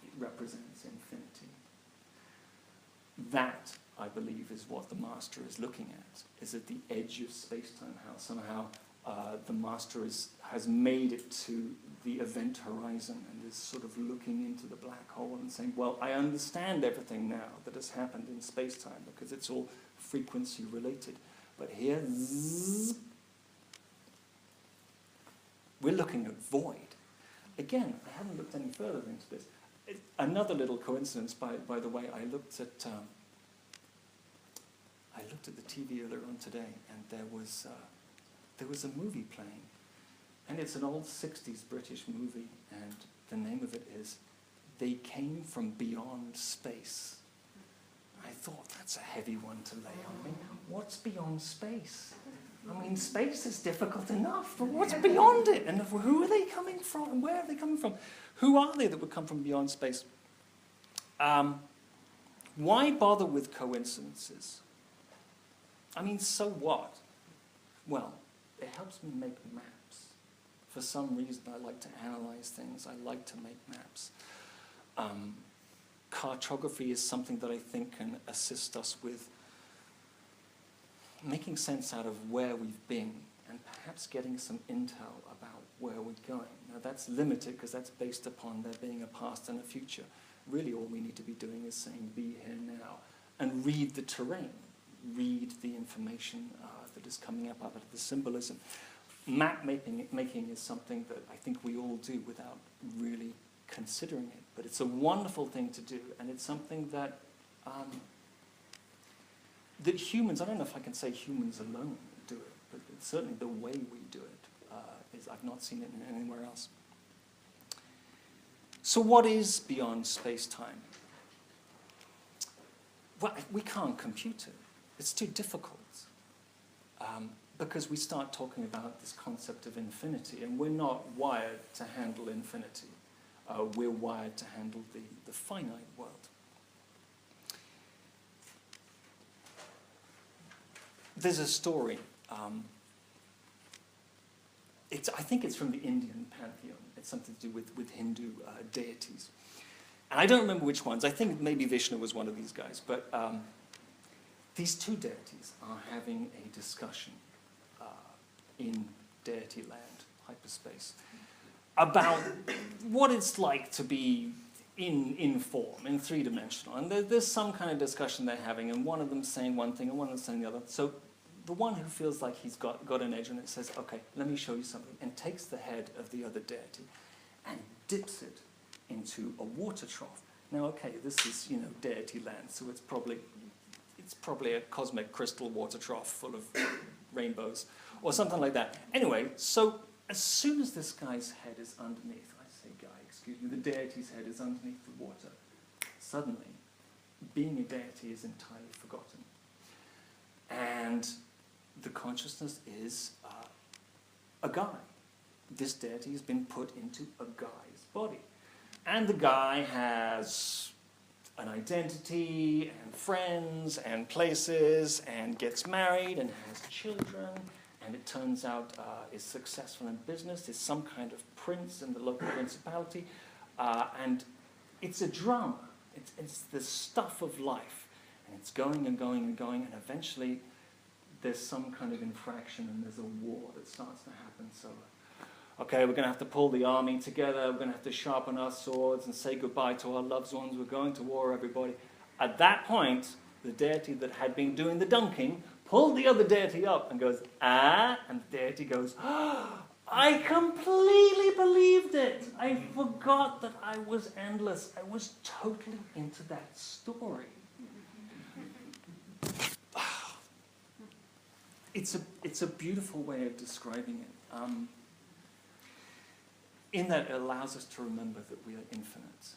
It represents infinity. That, I believe, is what the master is looking at, is at the edge of space-time, how somehow the master has made it to the event horizon and is sort of looking into the black hole and saying, well, I understand everything now that has happened in space-time because it's all frequency related. But here, zzz, we're looking at void. Again, I haven't looked any further into this. Another little coincidence, by the way, I looked at the TV earlier on today, and there was a movie playing, and it's an old 60s British movie, and the name of it is They Came from Beyond Space. I thought, that's a heavy one to lay on me. What's beyond space? I mean, space is difficult enough, but what's beyond it? And who are they coming from? And where are they coming from? Who are they that would come from beyond space? Why bother with coincidences? I mean, so what? Well, it helps me make maps. For some reason, I like to analyze things. I like to make maps. Cartography is something that I think can assist us with making sense out of where we've been and perhaps getting some intel about where we're going. Now, that's limited because that's based upon there being a past and a future. Really, all we need to be doing is saying, be here now, and read the terrain, read the information that is coming up out of the symbolism. Map making is something that I think we all do without really considering it, but it's a wonderful thing to do, and it's something that that humans, I don't know if I can say humans alone do it, but it's certainly the way we do it is I've not seen it anywhere else. So what is beyond space-time? Well, we can't compute it. It's too difficult. Because we start talking about this concept of infinity, and we're not wired to handle infinity. We're wired to handle the finite world. there's a story. I think it's from the Indian pantheon. It's something to do with Hindu deities. And I don't remember which ones. I think maybe Vishnu was one of these guys. But these two deities are having a discussion in deity land, hyperspace, about what it's like to be in form, in three-dimensional. And there's some kind of discussion they're having, and one of them saying one thing and one of them saying the other. So the one who feels like he's got an edge on it says, okay, let me show you something, and takes the head of the other deity and dips it into a water trough. Now, okay, this is, deity land, so it's probably a cosmic crystal water trough full of rainbows, or something like that. Anyway, so as soon as this guy's head is underneath, I say guy, excuse me, the deity's head is underneath the water, suddenly, being a deity is entirely forgotten. And the consciousness is a guy. This deity has been put into a guy's body. And the guy has an identity and friends and places and gets married and has children, and it turns out is successful in business, is some kind of prince in the local principality, and it's a drama. It's the stuff of life, and it's going and going and going, and eventually there's some kind of infraction and there's a war that starts to happen. So, okay, we're going to have to pull the army together, we're going to have to sharpen our swords and say goodbye to our loved ones, we're going to war, everybody. At that point, the deity that had been doing the dunking pulled the other deity up and goes, and the deity goes, I completely believed it. I forgot that I was endless. I was totally into that story. It's a beautiful way of describing it. In that it allows us to remember that we are infinite.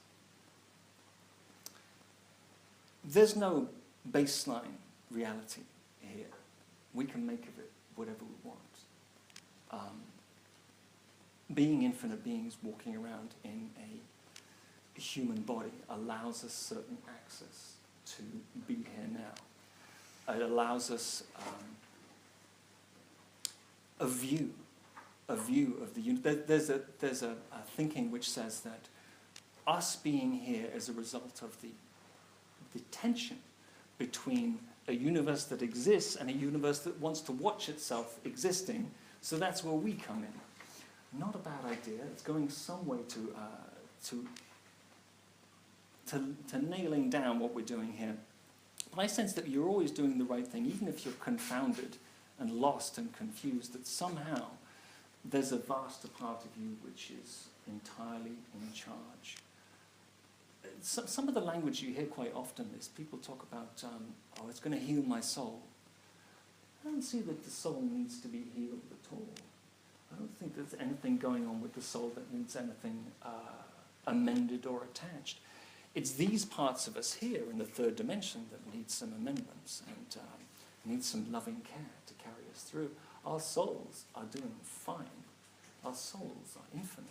There's no baseline reality here. We can make of it whatever we want. Being infinite beings walking around in a human body allows us certain access to be here now. It allows us a view of the universe. There's a thinking which says that us being here is a result of the tension between a universe that exists and a universe that wants to watch itself existing. So that's where we come in. Not a bad idea. It's going some way to nailing down what we're doing here. But I sense that you're always doing the right thing, even if you're confounded and lost and confused, that somehow there's a vaster part of you which is entirely in charge. Some of the language you hear quite often is people talk about, oh, it's going to heal my soul. I don't see that the soul needs to be healed at all. I don't think there's anything going on with the soul that needs anything amended or attached. It's these parts of us here in the third dimension that need some amendments and need some loving care to carry us through. Our souls are doing fine. Our souls are infinite.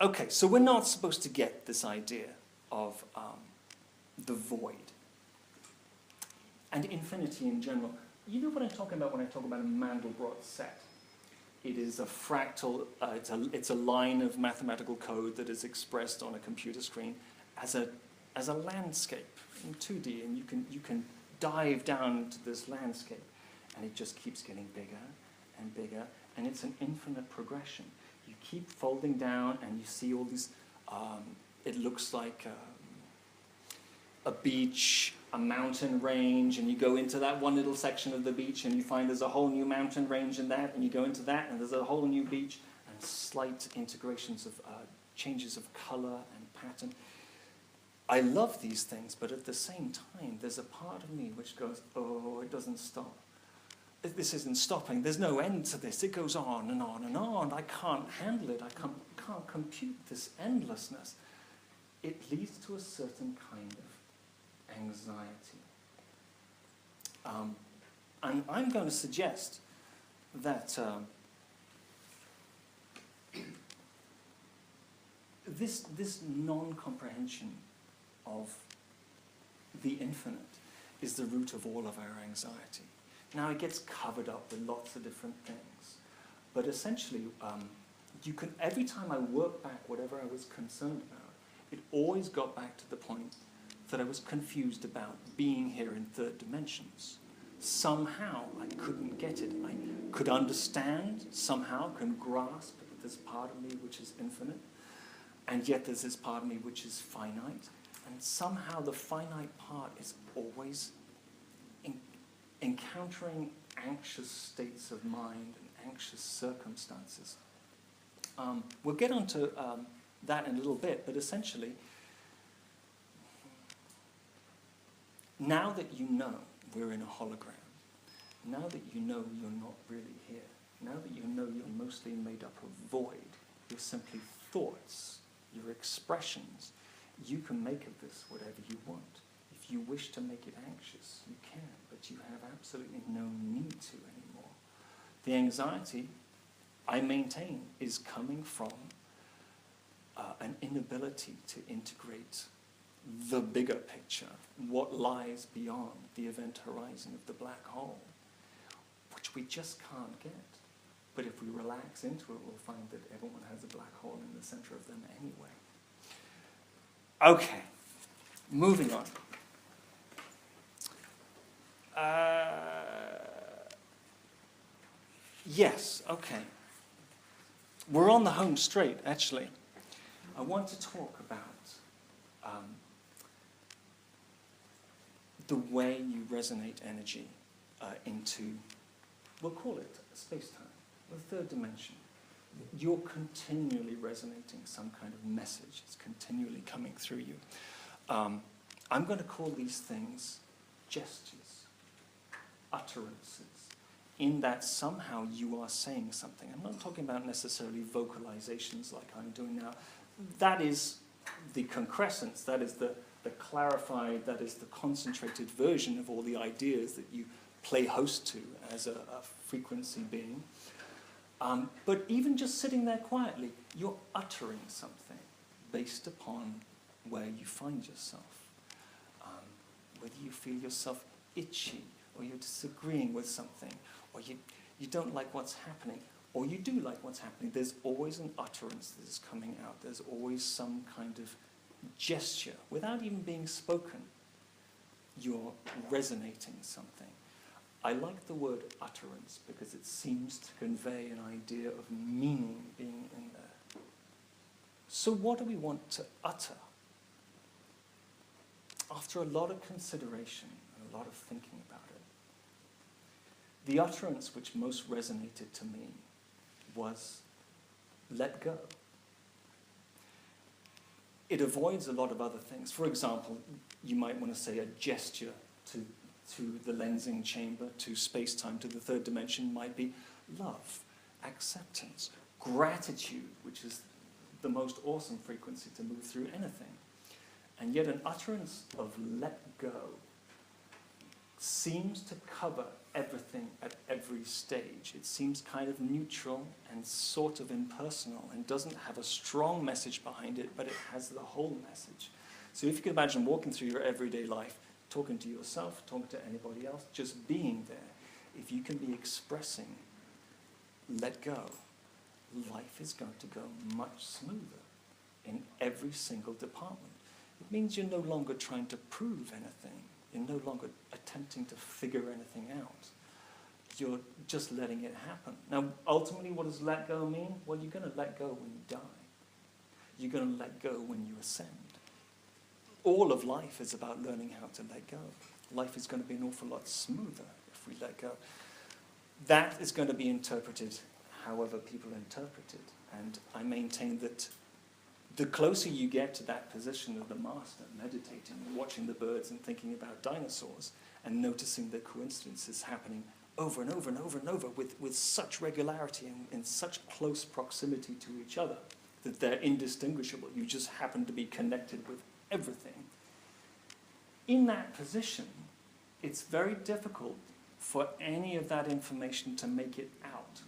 Okay, so we're not supposed to get this idea of the void and infinity in general. You know what I'm talking about when I talk about a Mandelbrot set? It is a fractal, it's a line of mathematical code that is expressed on a computer screen as a landscape in 2D, and you can dive down into this landscape, and it just keeps getting bigger and bigger, and it's an infinite progression. You keep folding down, and you see all these. It looks like a beach, a mountain range, and you go into that one little section of the beach and you find there's a whole new mountain range in that, and you go into that and there's a whole new beach, and slight integrations of changes of color and pattern. I love these things, but at the same time there's a part of me which goes, oh, it doesn't stop. This isn't stopping. There's no end to this. It goes on and on and on. I can't handle it. I can't compute this endlessness. It leads to a certain kind of anxiety. And I'm going to suggest that this non-comprehension of the infinite is the root of all of our anxiety. Now, it gets covered up with lots of different things, but essentially, you can, every time I work back whatever I was concerned about, it always got back to the point that I was confused about being here in third dimensions. Somehow, I couldn't get it. I could understand, somehow, can grasp that there's part of me which is infinite, and yet there's this part of me which is finite, and somehow the finite part is always encountering anxious states of mind and anxious circumstances. We'll get onto that in a little bit, but essentially, now that you know we're in a hologram, now that you know you're not really here, now that you know you're mostly made up of void, you're simply thoughts, your expressions, you can make of this whatever you want. If you wish to make it anxious, you can, but you have absolutely no need to anymore. The anxiety, I maintain, is coming from an inability to integrate the bigger picture, what lies beyond the event horizon of the black hole, which we just can't get. But if we relax into it, we'll find that everyone has a black hole in the center of them anyway. Okay, moving on. Yes, okay. We're on the home straight, actually. I want to talk about the way you resonate energy into, we'll call it space-time, the third dimension. You're continually resonating some kind of message. It's continually coming through you. I'm going to call these things gestures, utterances, in that somehow you are saying something. I'm not talking about necessarily vocalizations like I'm doing now. That is the concrescence, that is the clarified, that is the concentrated version of all the ideas that you play host to as a frequency being. But even just sitting there quietly, you're uttering something based upon where you find yourself. Whether you feel yourself itchy, or you're disagreeing with something, or you don't like what's happening, or you do like what's happening, there's always an utterance that is coming out. There's always some kind of gesture, without even being spoken. You're resonating something. I like the word utterance because it seems to convey an idea of meaning being in there. So what do we want to utter? After a lot of consideration and a lot of thinking about it, the utterance which most resonated to me was let go. It avoids a lot of other things. For example, you might want to say a gesture to the lensing chamber, to space-time, to the third dimension might be love, acceptance, gratitude, which is the most awesome frequency to move through anything. And yet an utterance of let go seems to cover everything at every stage. It seems kind of neutral and sort of impersonal and doesn't have a strong message behind it, but it has the whole message. So if you can imagine walking through your everyday life, talking to yourself, talking to anybody else, just being there, if you can be expressing let go, life is going to go much smoother in every single department. It means you're no longer trying to prove anything. You're no longer attempting to figure anything out. You're just letting it happen. Now, ultimately, what does let go mean? Well, you're going to let go when you die. You're going to let go when you ascend. All of life is about learning how to let go. Life is going to be an awful lot smoother if we let go. That is going to be interpreted however people interpret it. And I maintain that the closer you get to that position of the master, meditating and watching the birds and thinking about dinosaurs and noticing the coincidences happening over and over and over and over with such regularity and in such close proximity to each other that they're indistinguishable. You just happen to be connected with everything. In that position, it's very difficult for any of that information to make it out.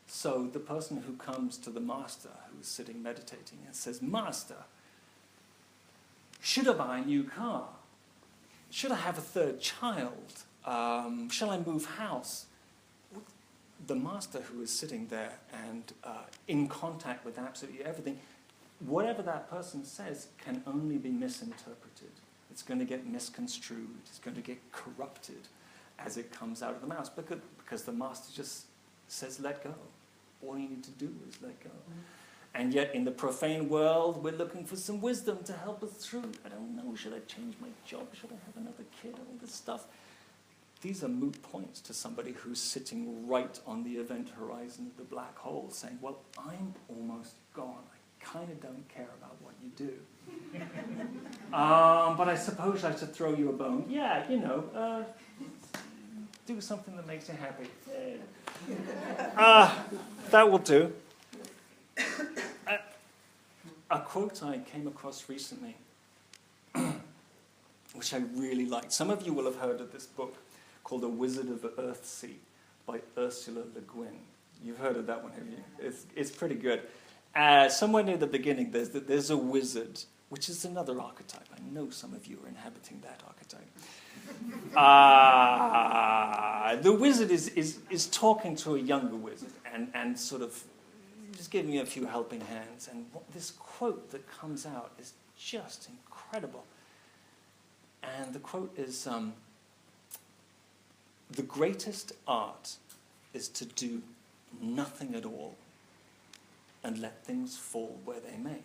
So the person who comes to the master, who's sitting meditating, and says, "Master, should I buy a new car?" should I have a third child? Shall I move house? The master who is sitting there and in contact with absolutely everything, whatever that person says can only be misinterpreted. It's going to get misconstrued. It's going to get corrupted as it comes out of the mouth because the master just says, let go. All you need to do is let go. And yet in the profane world, we're looking for some wisdom to help us through. I don't know, should I change my job? Should I have another kid? All this stuff. These are moot points to somebody who's sitting right on the event horizon of the black hole saying, well, I'm almost gone. I kind of don't care about what you do. But I suppose I should throw you a bone. Yeah, do something that makes you happy. That will do. A quote I came across recently, which I really liked. Some of you will have heard of this book called A Wizard of Earthsea by Ursula Le Guin. You've heard of that one, have you? It's pretty good. Somewhere near the beginning, there's a wizard, which is another archetype. I know some of you are inhabiting that archetype. The wizard is talking to a younger wizard and sort of just giving you a few helping hands. And this quote that comes out is just incredible. And the quote is, the greatest art is to do nothing at all and let things fall where they may.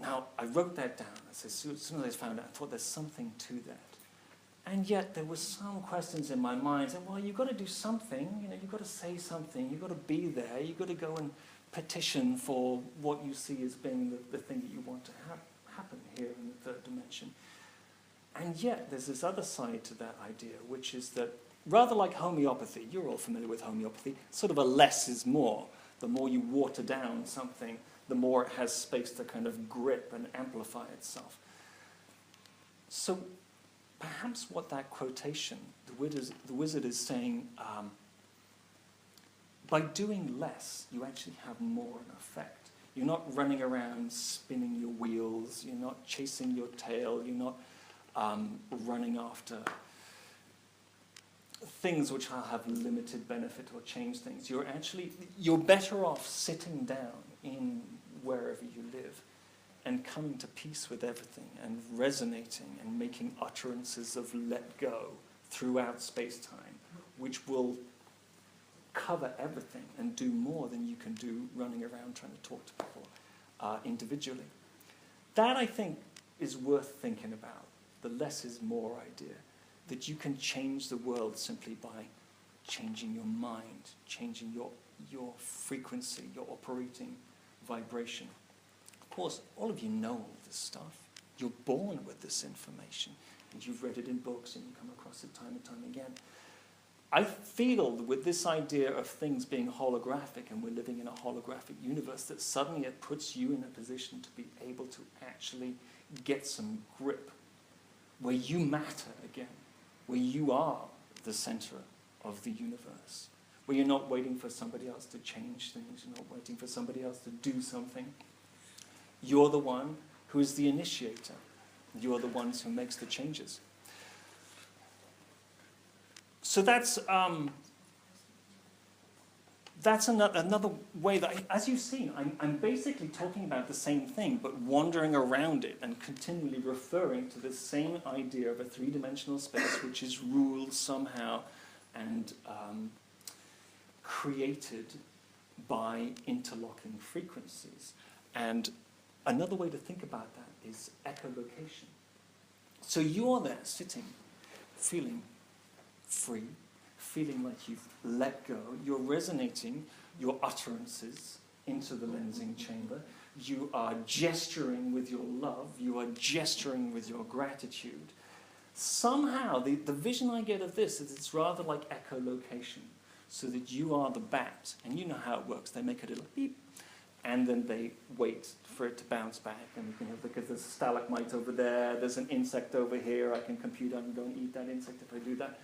Now, I wrote that down. As soon as I found out, I thought there's something to that. And yet there were some questions in my mind saying, well, you've got to do something, you've got to say something, you've got to be there, you've got to go and petition for what you see as being the thing that you want to happen here in the third dimension. And yet there's this other side to that idea, which is that rather like homeopathy, you're all familiar with homeopathy, sort of a less is more. The more you water down something, the more it has space to kind of grip and amplify itself. So perhaps what that quotation, the wizard is saying, by doing less, you actually have more in effect. You're not running around spinning your wheels, you're not chasing your tail, you're not running after things which will have limited benefit or change things. You're better off sitting down in wherever you live and coming to peace with everything and resonating and making utterances of let go throughout space-time, which will cover everything and do more than you can do running around trying to talk to people individually. That, I think, is worth thinking about, the less is more idea, that you can change the world simply by changing your mind, changing your frequency, your operating vibration. Of course, all of you know all this stuff. You're born with this information, and you've read it in books, and you come across it time and time again. I feel with this idea of things being holographic, and we're living in a holographic universe, that suddenly it puts you in a position to be able to actually get some grip, where you matter again, where you are the center of the universe, where you're not waiting for somebody else to change things, you're not waiting for somebody else to do something. You're the one who is the initiator. You're the ones who makes the changes. So that's another way that, as you've seen, I'm basically talking about the same thing, but wandering around it and continually referring to the same idea of a three-dimensional space which is ruled somehow and created by interlocking frequencies. And another way to think about that is echolocation. So you're there sitting, feeling free, feeling like you've let go. You're resonating your utterances into the lensing chamber. You are gesturing with your love. You are gesturing with your gratitude. Somehow, the vision I get of this is it's rather like echolocation, so that you are the bat, and you know how it works. They make a little beep, and then they wait for it to bounce back. And because there's a stalagmite over there, there's an insect over here, I can compute I'm going to eat that insect if I do that.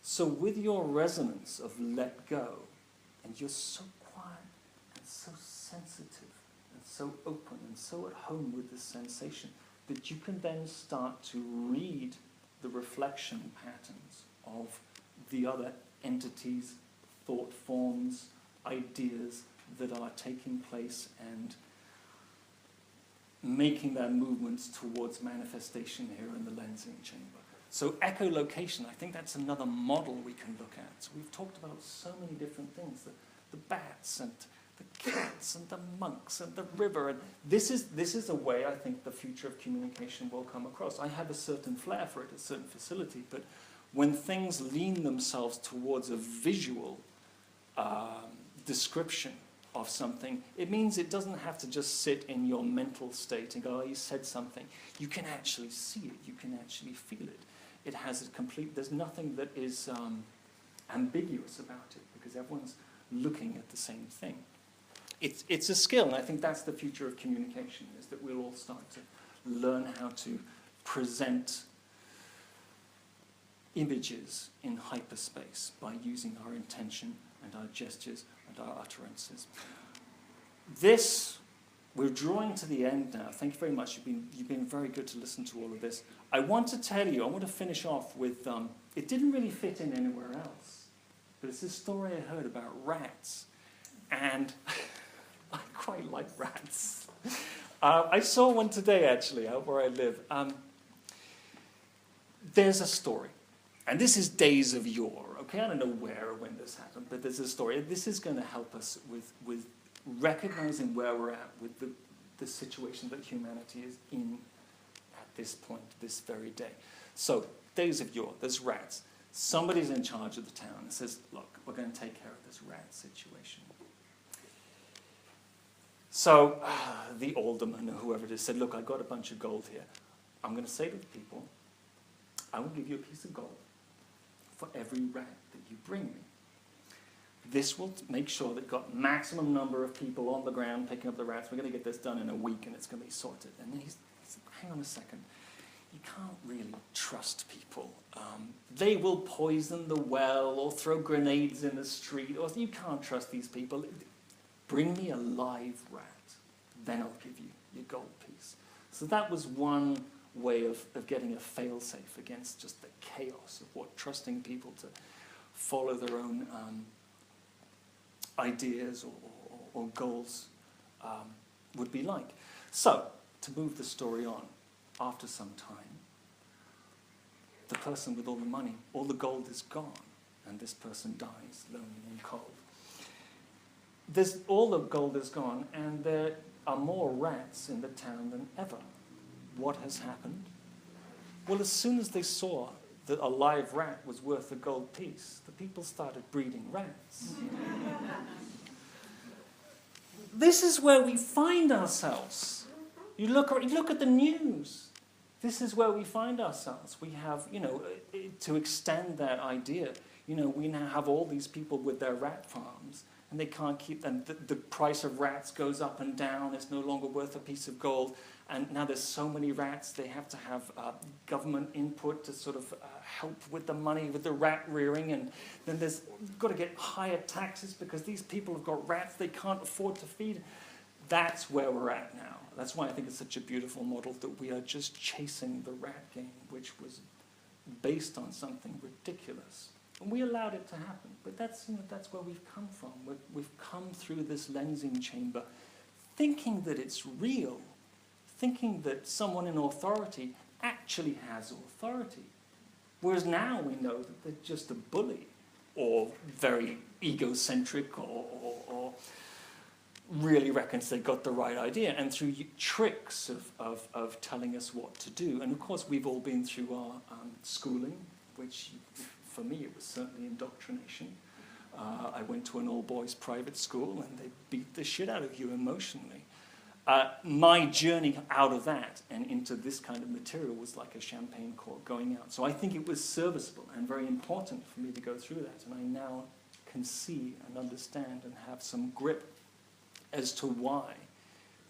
So with your resonance of let go, and you're so quiet and so sensitive and so open and so at home with this sensation, that you can then start to read the reflection patterns of the other entities, thought forms, ideas that are taking place and making their movements towards manifestation here in the lensing chamber. So echolocation, I think that's another model we can look at. So we've talked about so many different things, the bats and the cats and the monks and the river. And this is a way I think the future of communication will come across. I have a certain flair for it, a certain facility, but when things lean themselves towards a visual description of something, it means it doesn't have to just sit in your mental state and go, oh, you said something. You can actually see it. You can actually feel it. It has a complete, there's nothing that is ambiguous about it because everyone's looking at the same thing. It's a skill, and I think that's the future of communication, is that we'll all start to learn how to present images in hyperspace by using our intention and our gestures and our utterances. We're drawing to the end now. Thank you very much. You've been very good to listen to all of this. I want to finish off with, it didn't really fit in anywhere else, but it's this story I heard about rats. And I quite like rats. I saw one today, actually, out where I live. There's a story. And this is days of yore, okay? I don't know where or when this happened, but there's a story. This is going to help us with recognizing where we're at with the situation that humanity is in at this point, this very day. So, days of yore, there's rats. Somebody's in charge of the town and says, look, we're going to take care of this rat situation. So, the alderman or whoever it is said, look, I've got a bunch of gold here. I'm going to say to the people, I will give you a piece of gold for every rat that you bring me. This will make sure that you've got maximum number of people on the ground picking up the rats. We're going to get this done in a week and it's going to be sorted. And then he said, hang on a second. You can't really trust people. They will poison the well or throw grenades in the street. Or you can't trust these people. Bring me a live rat. Then I'll give you your gold piece. So that was one way of getting a fail-safe against just the chaos of what trusting people to follow their own ideas or goals would be like. So, to move the story on, after some time, the person with all the money, all the gold is gone, and this person dies lonely and cold. All the gold is gone, and there are more rats in the town than ever. What has happened? Well, as soon as they saw that a live rat was worth a gold piece, the people started breeding rats. This is where we find ourselves. You look at the news. This is where we find ourselves. We have, to extend that idea, we now have all these people with their rat farms, and they can't keep them. The price of rats goes up and down. It's no longer worth a piece of gold. And now there's so many rats, they have to have government input to sort of help with the money, with the rat rearing. And then you've got to get higher taxes because these people have got rats they can't afford to feed. That's where we're at now. That's why I think it's such a beautiful model that we are just chasing the rat game, which was based on something ridiculous. And we allowed it to happen. But that's where we've come from. We've come through this lensing chamber thinking that it's real, thinking that someone in authority actually has authority. Whereas now we know that they're just a bully, or very egocentric, or really reckons they got the right idea, and through tricks of telling us what to do. And of course we've all been through our schooling, which for me it was certainly indoctrination. I went to an all-boys private school and they beat the shit out of you emotionally. My journey out of that and into this kind of material was like a champagne cork going out. So I think it was serviceable and very important for me to go through that. And I now can see and understand and have some grip as to why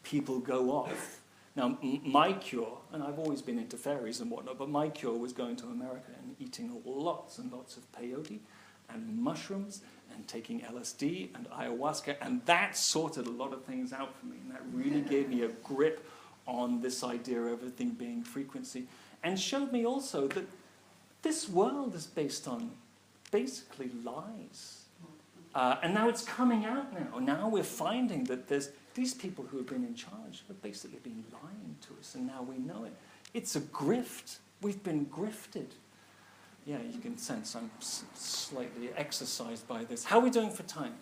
people go off. Now, my cure, and I've always been into fairies and whatnot, but my cure was going to America and eating lots and lots of peyote and mushrooms and taking LSD and ayahuasca, and that sorted a lot of things out for me, and that really gave me a grip on this idea of everything being frequency, and showed me also that this world is based on basically lies. And now it's coming out now. Now we're finding that there's these people who have been in charge have basically been lying to us, and now we know it. It's a grift. We've been grifted. Yeah, you can sense I'm slightly exercised by this. How are we doing for time?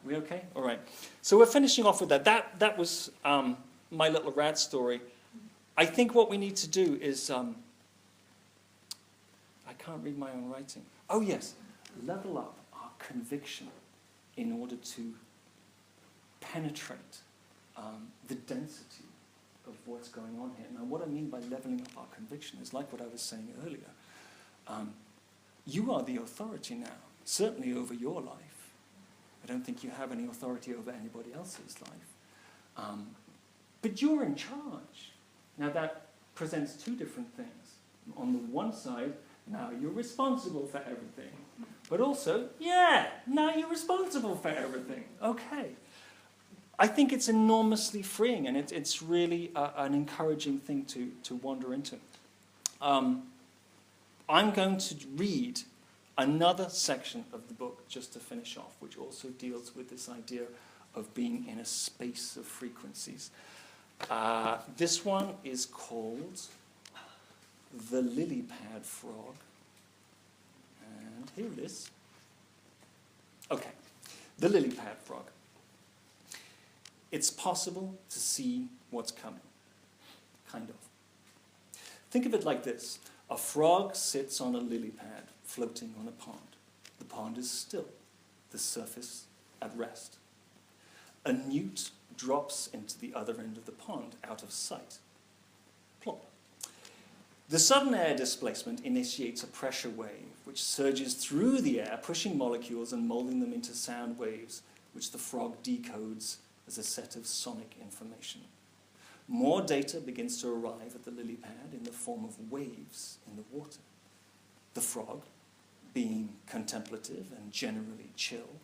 We okay? All right. So we're finishing off with that. That was my little rat story. I think what we need to do is... I can't read my own writing. Oh, yes. Level up our conviction in order to penetrate the density of what's going on here. Now, what I mean by leveling up our conviction is like what I was saying earlier. You are the authority now, certainly over your life. I don't think you have any authority over anybody else's life. But you're in charge. Now, that presents two different things. On the one side, now you're responsible for everything. But also, yeah, now you're responsible for everything. Okay. I think it's enormously freeing, and it's really an encouraging thing to wander into. I'm going to read another section of the book just to finish off, which also deals with this idea of being in a space of frequencies. This one is called The Lily Pad Frog. And here it is. Okay, The Lily Pad Frog. It's possible to see what's coming. Kind of. Think of it like this. A frog sits on a lily pad, floating on a pond. The pond is still, the surface at rest. A newt drops into the other end of the pond, out of sight. Plop. The sudden air displacement initiates a pressure wave, which surges through the air, pushing molecules and molding them into sound waves, which the frog decodes as a set of sonic information. More data begins to arrive at the lily pad in the form of waves in the water. The frog, being contemplative and generally chill,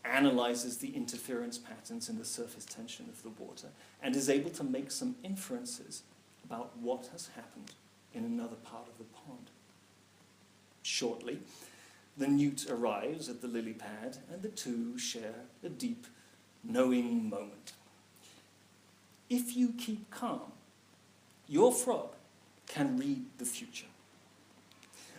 analyzes the interference patterns in the surface tension of the water and is able to make some inferences about what has happened in another part of the pond. Shortly, the newt arrives at the lily pad and the two share a deep, knowing moment. If you keep calm, your frog can read the future.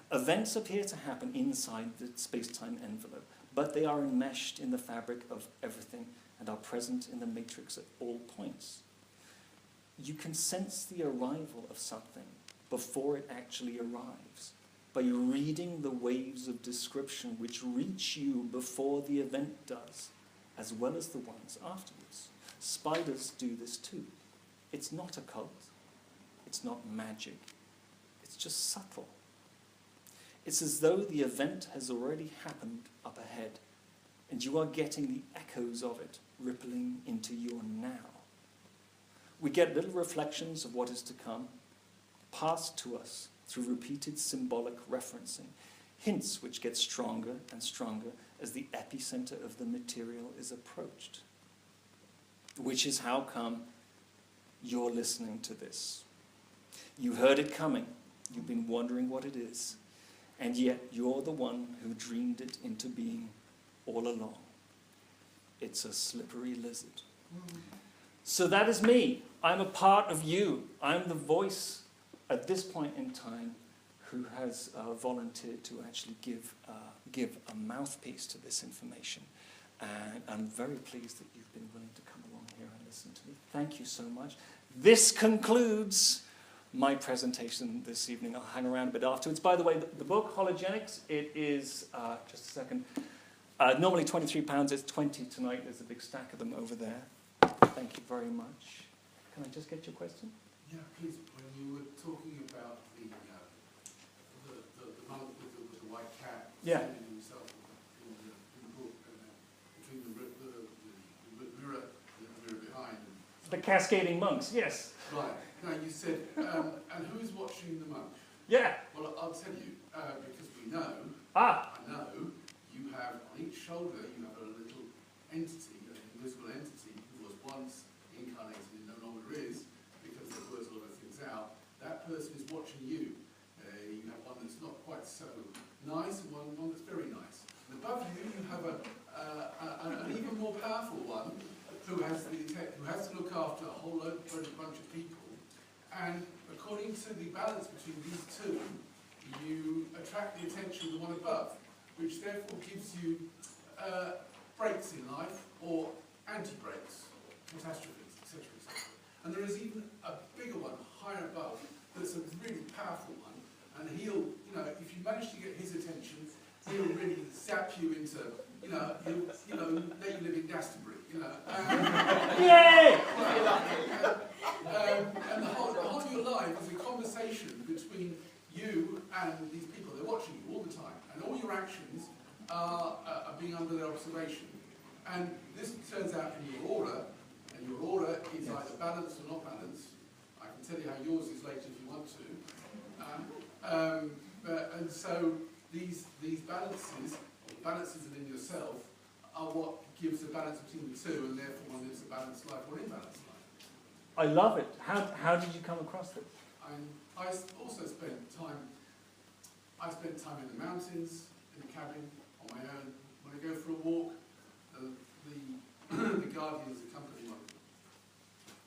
Events appear to happen inside the space-time envelope, but they are enmeshed in the fabric of everything and are present in the matrix at all points. You can sense the arrival of something before it actually arrives by reading the waves of description which reach you before the event does, as well as the ones afterwards. Spiders do this too. It's not occult. It's not magic. It's just subtle. It's as though the event has already happened up ahead, and you are getting the echoes of it rippling into your now. We get little reflections of what is to come, passed to us through repeated symbolic referencing, hints which get stronger and stronger as the epicenter of the material is approached. Which is how come you're listening to this. You heard it coming. You've been wondering what it is. And yet you're the one who dreamed it into being all along. It's a slippery lizard. So that is me. I'm a part of you. I'm the voice at this point in time who has volunteered to actually give a mouthpiece to this information. And I'm very pleased that you've been willing to come along here and listen to me. Thank you so much. This concludes my presentation this evening. I'll hang around a bit afterwards. By the way, the book, Hologenics, it is, just a second, normally £23, it's 20 tonight. There's a big stack of them over there. Thank you very much. Can I just get your question? Yeah, please. When you were talking about the monk with the white cat, yeah, himself in the book, between the mirror behind. The Cascading Monks, yes. Right. Now you said, and who's watching the monk? Yeah. Well, I'll tell you, because we know, I know, you have on each shoulder, you have a little entity, an invisible entity, who was once incarnated and no longer is, because there was who has to look after a whole bunch of people, and according to the balance between these two, you attract the attention of the one above, which therefore gives you breaks in life or anti-breaks, catastrophes, etc., etc. And there is even a bigger one higher above that's a really powerful one, and he'll, if you manage to get his attention, he'll really zap you into, he'll, let you live in Glastonbury, Yay! And the whole of your life is a conversation between you and these people. They're watching you all the time, and all your actions are being under their observation. And this turns out in your aura, and your aura is either balanced or not balanced. I can tell you how yours is later if you want to. And so these balances within yourself are what gives the balance between the two, and therefore one lives a balanced life or imbalanced life. I love it. How did you come across this? I also spent time in the mountains, in the cabin, on my own. When I go for a walk, the guardians accompany me.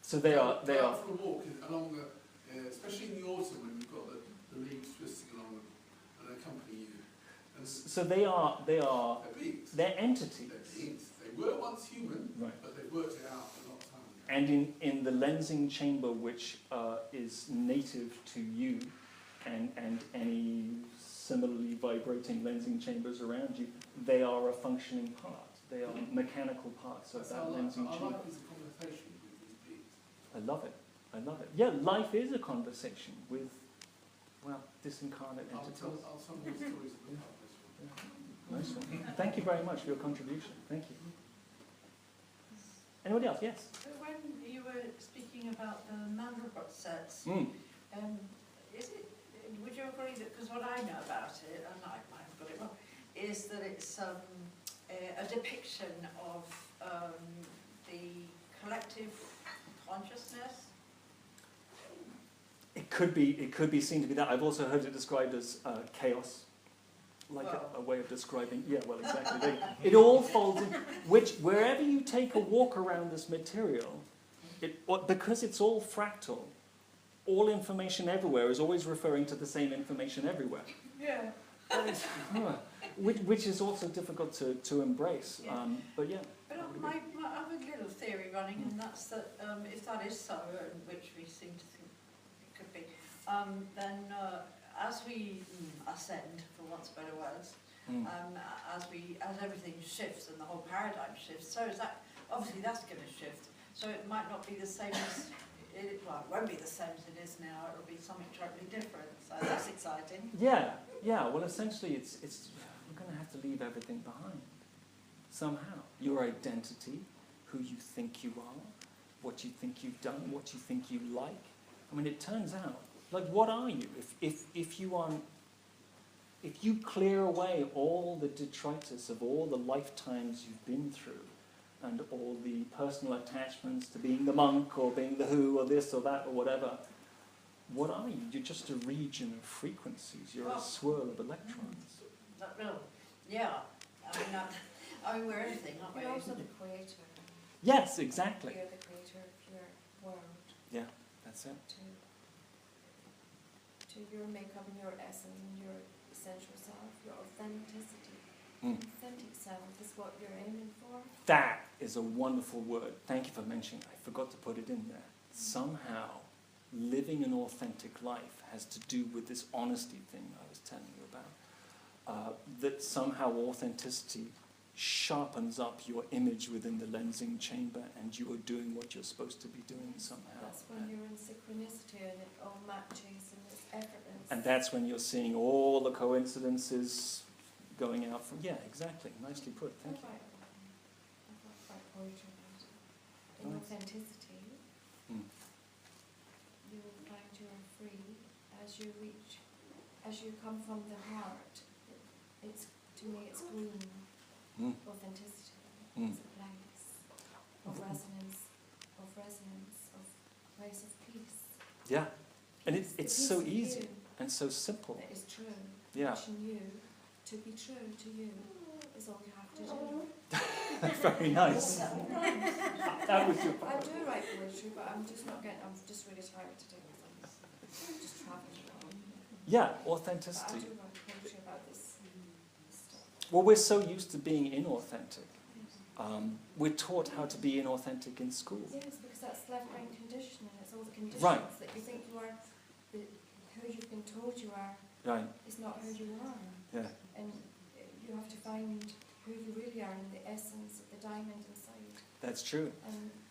So they are. For a walk along especially in the autumn when you've got the leaves twisting along them, and they accompany you. And So they are. they're beings. They're entities. They're beings. They were once human, Right. but they've worked it out a long time ago. And in the lensing chamber, which is native to you, and any similarly vibrating lensing chambers around you, they are a functioning part. They are mechanical parts of that lensing Our chamber. life is a conversation with these beings. I love it. I love it. Yeah, life is a conversation with, well, disincarnate entities. I'll tell more stories about this one. Nice one. Thank you very much for your contribution. Thank you. Anybody else? Yes. So when you were speaking about the mandelbrot sets, Mm. would you agree that, because what I know about it, and I might have got it wrong, is that it's a depiction of the collective consciousness? It could be seen to be that. I've also heard it described as chaos, like a way of describing. Yeah, well, exactly. It all folds in. Wherever you take a walk around this material, because it's all fractal, all information everywhere is always referring to the same information everywhere. Yeah. Which is also difficult to embrace. Yeah. But yeah. But I have a little theory running, and that's that if that is so, and which we seem to think it could be, then as we ascend, for want of better words, as everything shifts and the whole paradigm shifts, so is that obviously that's going to shift. So it might not be the same as it won't be the same as it is now. It'll be something totally different. So that's exciting. Yeah. Well, essentially, it's we're going to have to leave everything behind somehow. Your identity, who you think you are, what you think you've done, what you think you like. I mean, it turns out, like, what are you? If you clear away all the detritus of all the lifetimes you've been through, and all the personal attachments to being the monk or being the who or this or that or whatever, what are you? You're just a region of frequencies. You're a swirl of electrons. Yeah. I mean, we're everything, aren't we? You're also the creator. Yes, exactly. You're the creator of your world. Yeah, that's it. To your makeup and your essence and your essential self, your authenticity. Mm. Authentic self is what you're aiming for. That is a wonderful word. Thank you for mentioning it. I forgot to put it in there. Somehow, living an authentic life has to do with this honesty thing I was telling you about. That somehow authenticity sharpens up your image within the lensing chamber, and you are doing what you're supposed to be doing somehow. That's when you're in synchronicity and it all matches and it's effortless. And that's when you're seeing all the coincidences going out from... Yeah, exactly. Nicely put. Thank you. I've got quite poetry about it. In Nice. authenticity, Mm. you will find you are free as you come from the heart. To me, it's green. Mm. Authenticity. Mm. It's a place of resonance, of place of peace. Yeah. And it's The so peace of easy you and so simple. that is true. Yeah. Teaching you to be true to you. is all you have to do. Very nice. That was your I do write poetry, but I'm just really tired today because I'm just travelling around. Yeah, But I authenticity. do write poetry about this stuff. Well, we're so used to being inauthentic. We're taught how to be inauthentic in school. Yes, because that's left-brain conditioning. It's all the conditions Right. that you think you are, who you've been told you are, Right, is not who you are. yeah. And you have to find who you really are and the essence of the diamond inside. That's true.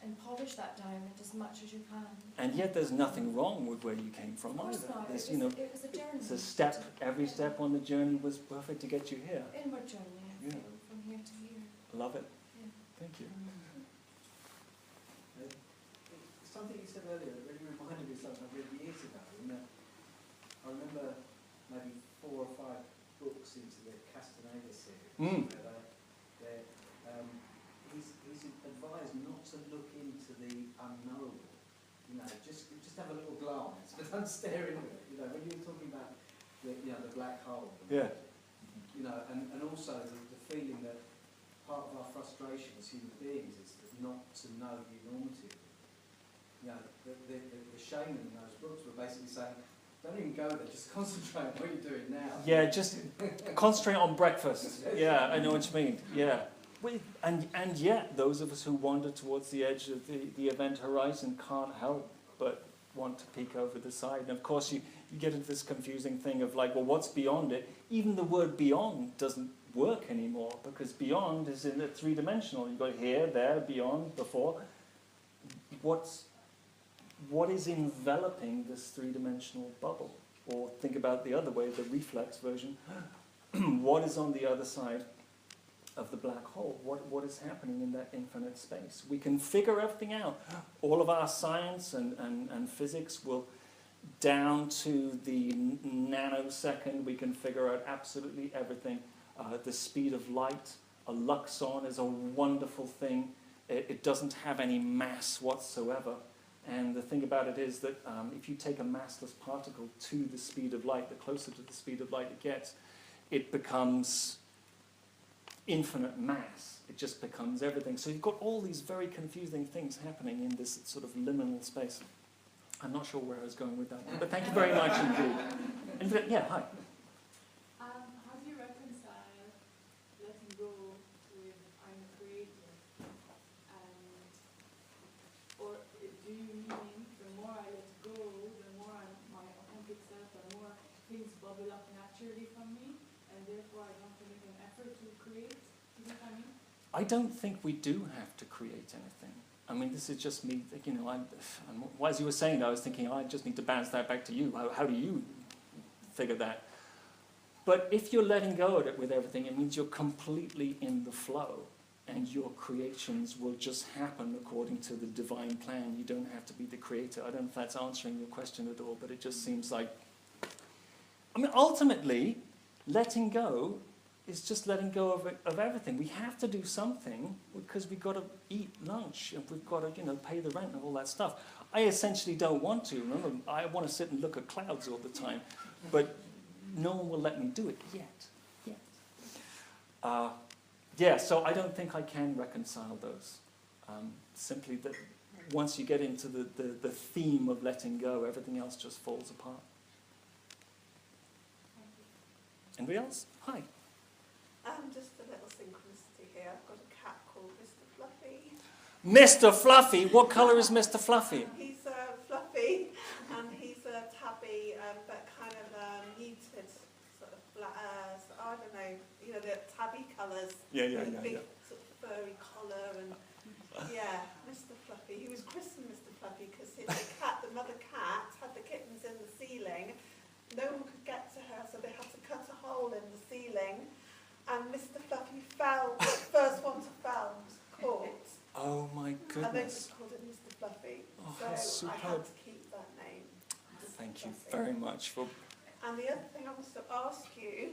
And polish that diamond as much as you can. And yet there's nothing wrong with where you came from Of course either. not. There's, It was a journey. it's a step, every step on the journey was perfect to get you here. Inward journey, I Yeah. feel, from here to here. Love it. Yeah. Thank you. Something you said earlier really reminded me of something I read years ago. I remember maybe 4 or 5 books into the Cascading series. Where he's advised not to look into the unknowable. Just have a little glance, but don't stare into it. When you were talking about the black hole. Yeah. And also the feeling that part of our frustration as human beings is not to know the enormity of it. The shaman in those books were basically saying, don't even go there, just concentrate on what you're doing now. Yeah, just concentrate on breakfast. Yeah, I know what you mean. Yeah. And yet, those of us who wander towards the edge of the event horizon can't help but want to peek over the side. And of course, you get into this confusing thing of like, well, what's beyond it? Even the word beyond doesn't work anymore, because beyond is in a 3-dimensional. You've got here, there, beyond, before. What is enveloping this 3-dimensional bubble? Or think about the other way, the reflex version. What is on the other side of the black hole? What is happening in that infinite space? We can figure everything out. All of our science and physics will, down to the nanosecond, we can figure out absolutely everything. The speed of light, a luxon is a wonderful thing. It doesn't have any mass whatsoever. And the thing about it is that if you take a massless particle to the speed of light, the closer to the speed of light it gets, it becomes infinite mass. It just becomes everything. So you've got all these very confusing things happening in this sort of liminal space. I'm not sure where I was going with that one, but thank you very much indeed. Yeah, hi. How do you reconcile letting go with I'm a creator? Or do you mean the more I let go, the more I'm my authentic self, the more things bubble up naturally from me, and therefore I don't have to make an effort to create? You know what I mean? I don't think we do have to create anything. I mean, this is just me, as you were saying, I was thinking, I just need to bounce that back to you. How do you figure that? But if you're letting go of it with everything, it means you're completely in the flow, and your creations will just happen according to the divine plan. You don't have to be the creator. I don't know if that's answering your question at all, but it just seems like... I mean, ultimately, letting go is just letting go of everything. We have to do something because we've got to eat lunch and we've got to, pay the rent and all that stuff. I essentially don't want to. Remember, I want to sit and look at clouds all the time, but no one will let me do it yet. Yeah, so I don't think I can reconcile those. Simply that once you get into the theme of letting go, everything else just falls apart. Anybody else? Hi. Just a little synchronicity here. I've got a cat called Mr. Fluffy. Mr. Fluffy? What colour is Mr. Fluffy? He's fluffy and he's tabby, but kind of muted, sort of black, I don't know, the tabby colours. Yeah. With a big sort of furry collar and, Mr. Fluffy. He was christened Mr. Fluffy because the mother cat, had the kittens in the ceiling. No one could get to her, so they had to cut a hole in the ceiling. And Mr. Fluffy fell, the first one to fall was caught. Oh my goodness. And they just called it Mr. Fluffy. Oh, how so I superb. had to keep that name. Thank you very much for... And the other thing I was to ask you,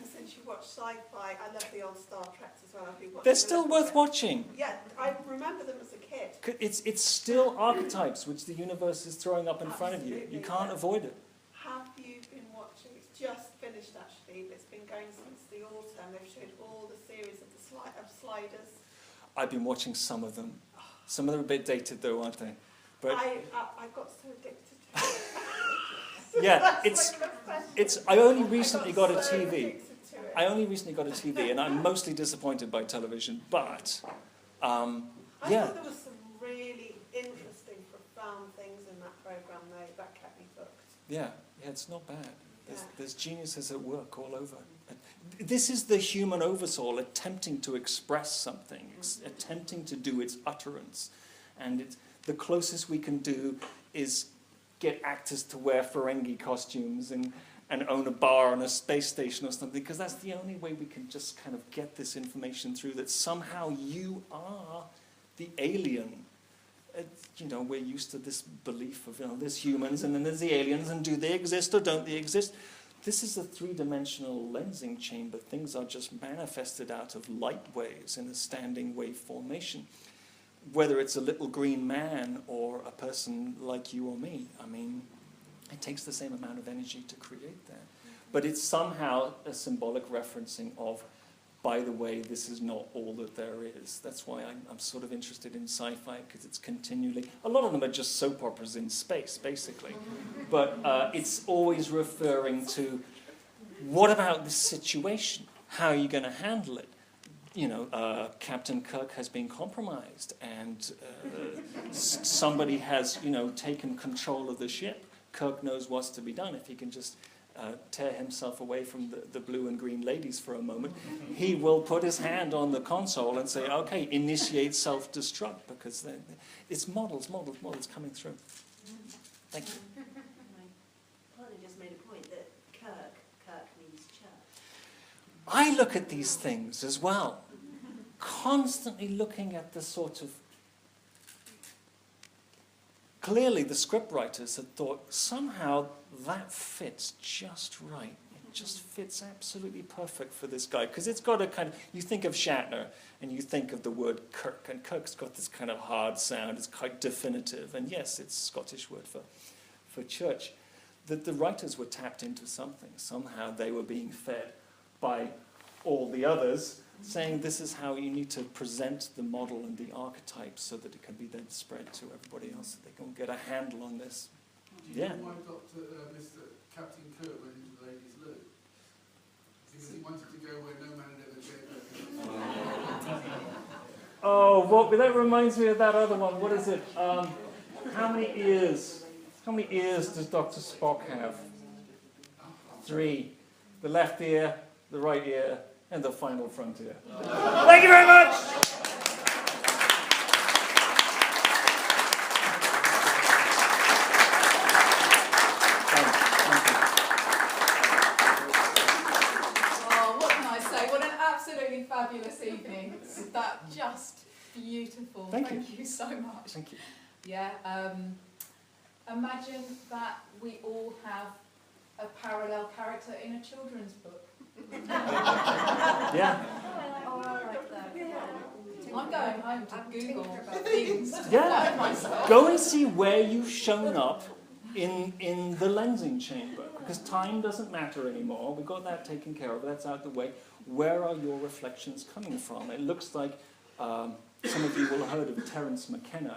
since you watch sci-fi, I love the old Star Treks as well. They're still worth watching. Yeah, I remember them as a kid. It's still archetypes which the universe is throwing up in front of you. You Absolutely, can't yeah. avoid it. Have you been watching? It's just finished actually, but it's been going since the autumn. They've showed all the series sliders. I've been watching some of them. Some of them are a bit dated though, aren't they? But I got so addicted to it. yeah, That's my confession. I only recently got a so TV. addicted to it. I only recently got a TV, and I'm mostly disappointed by television. But I yeah, thought there was some really interesting, profound things in that programme though that kept me hooked. yeah, it's not bad. Yeah. There's geniuses at work all over. This is the human oversoul attempting to express something, attempting to do its utterance, and the closest we can do is get actors to wear Ferengi costumes and own a bar on a space station or something, because that's the only way we can just kind of get this information through, that somehow you are the alien. We're used to this belief of, there's humans and then there's the aliens, and do they exist or don't they exist? This is a three-dimensional lensing chamber. Things are just manifested out of light waves in a standing wave formation. Whether it's a little green man or a person like you or me, it takes the same amount of energy to create that. But it's somehow a symbolic referencing of, by the way, this is not all that there is. That's why I'm sort of interested in sci-fi, because it's continually... A lot of them are just soap operas in space, basically. But it's always referring to, what about this situation? How are you going to handle it? Captain Kirk has been compromised, and somebody has, taken control of the ship. Kirk knows what's to be done. If he can just tear himself away from the blue and green ladies for a moment, he will put his hand on the console and say, okay, initiate self-destruct, because it's models coming through. Thank you. Partly just made a point that Kirk means church. I look at these things as well, constantly looking at the sort of... Clearly the scriptwriters had thought, somehow that fits just right. It just fits absolutely perfect for this guy. Because it's got a kind of... You think of Shatner, and you think of the word Kirk, and Kirk's got this kind of hard sound. It's quite definitive. And yes, it's a Scottish word for church. That the writers were tapped into something. Somehow they were being fed by all the others, saying this is how you need to present the model and the archetype so that it can be then spread to everybody else, so they can get a handle on this. Do you know why Mr. Captain Kirk went into the ladies' loo? Because he wanted to go where no man had ever dared. Oh, that reminds me of that other one. What is it? How many ears? How many ears does Dr. Spock have? 3. The left ear, the right ear, and the final frontier. Thank you very much! Oh, what can I say? What an absolutely fabulous evening. That just beautiful. Thank you so much. Thank you. Yeah. Imagine that we all have a parallel character in a children's book. Yeah. Oh, I like that. I'm going home to Google tinker about things to Yeah. find myself. Go and see where you've shown up in the lensing chamber, because time doesn't matter anymore. We've got that taken care of. That's out the way. Where are your reflections coming from? It looks like some of you will have heard of Terence McKenna,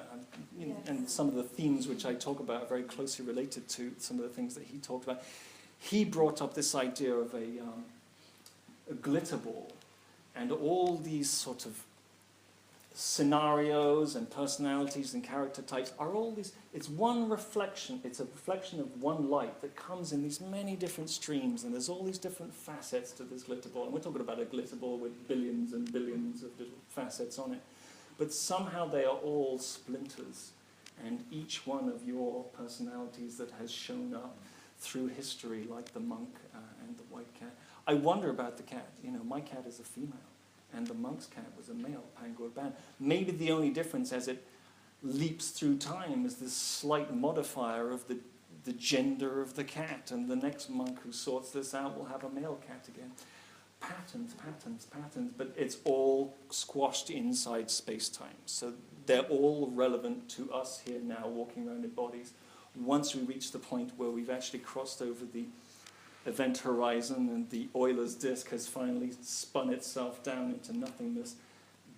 and some of the themes which I talk about are very closely related to some of the things that he talked about. He brought up this idea of a glitter ball, and all these sort of scenarios and personalities and character types are all these... It's one reflection. It's a reflection of one light that comes in these many different streams, and there's all these different facets to this glitter ball. And we're talking about a glitter ball with billions and billions of little facets on it. But somehow they are all splinters, and each one of your personalities that has shown up through history, like the monk and the white cat. I wonder about the cat. My cat is a female, and the monk's cat was a male, Pangor Ban. Maybe the only difference as it leaps through time is this slight modifier of the gender of the cat, and the next monk who sorts this out will have a male cat again. Patterns, but it's all squashed inside space-time. So they're all relevant to us here now, walking around in bodies. Once we reach the point where we've actually crossed over the event horizon and the Euler's disk has finally spun itself down into nothingness,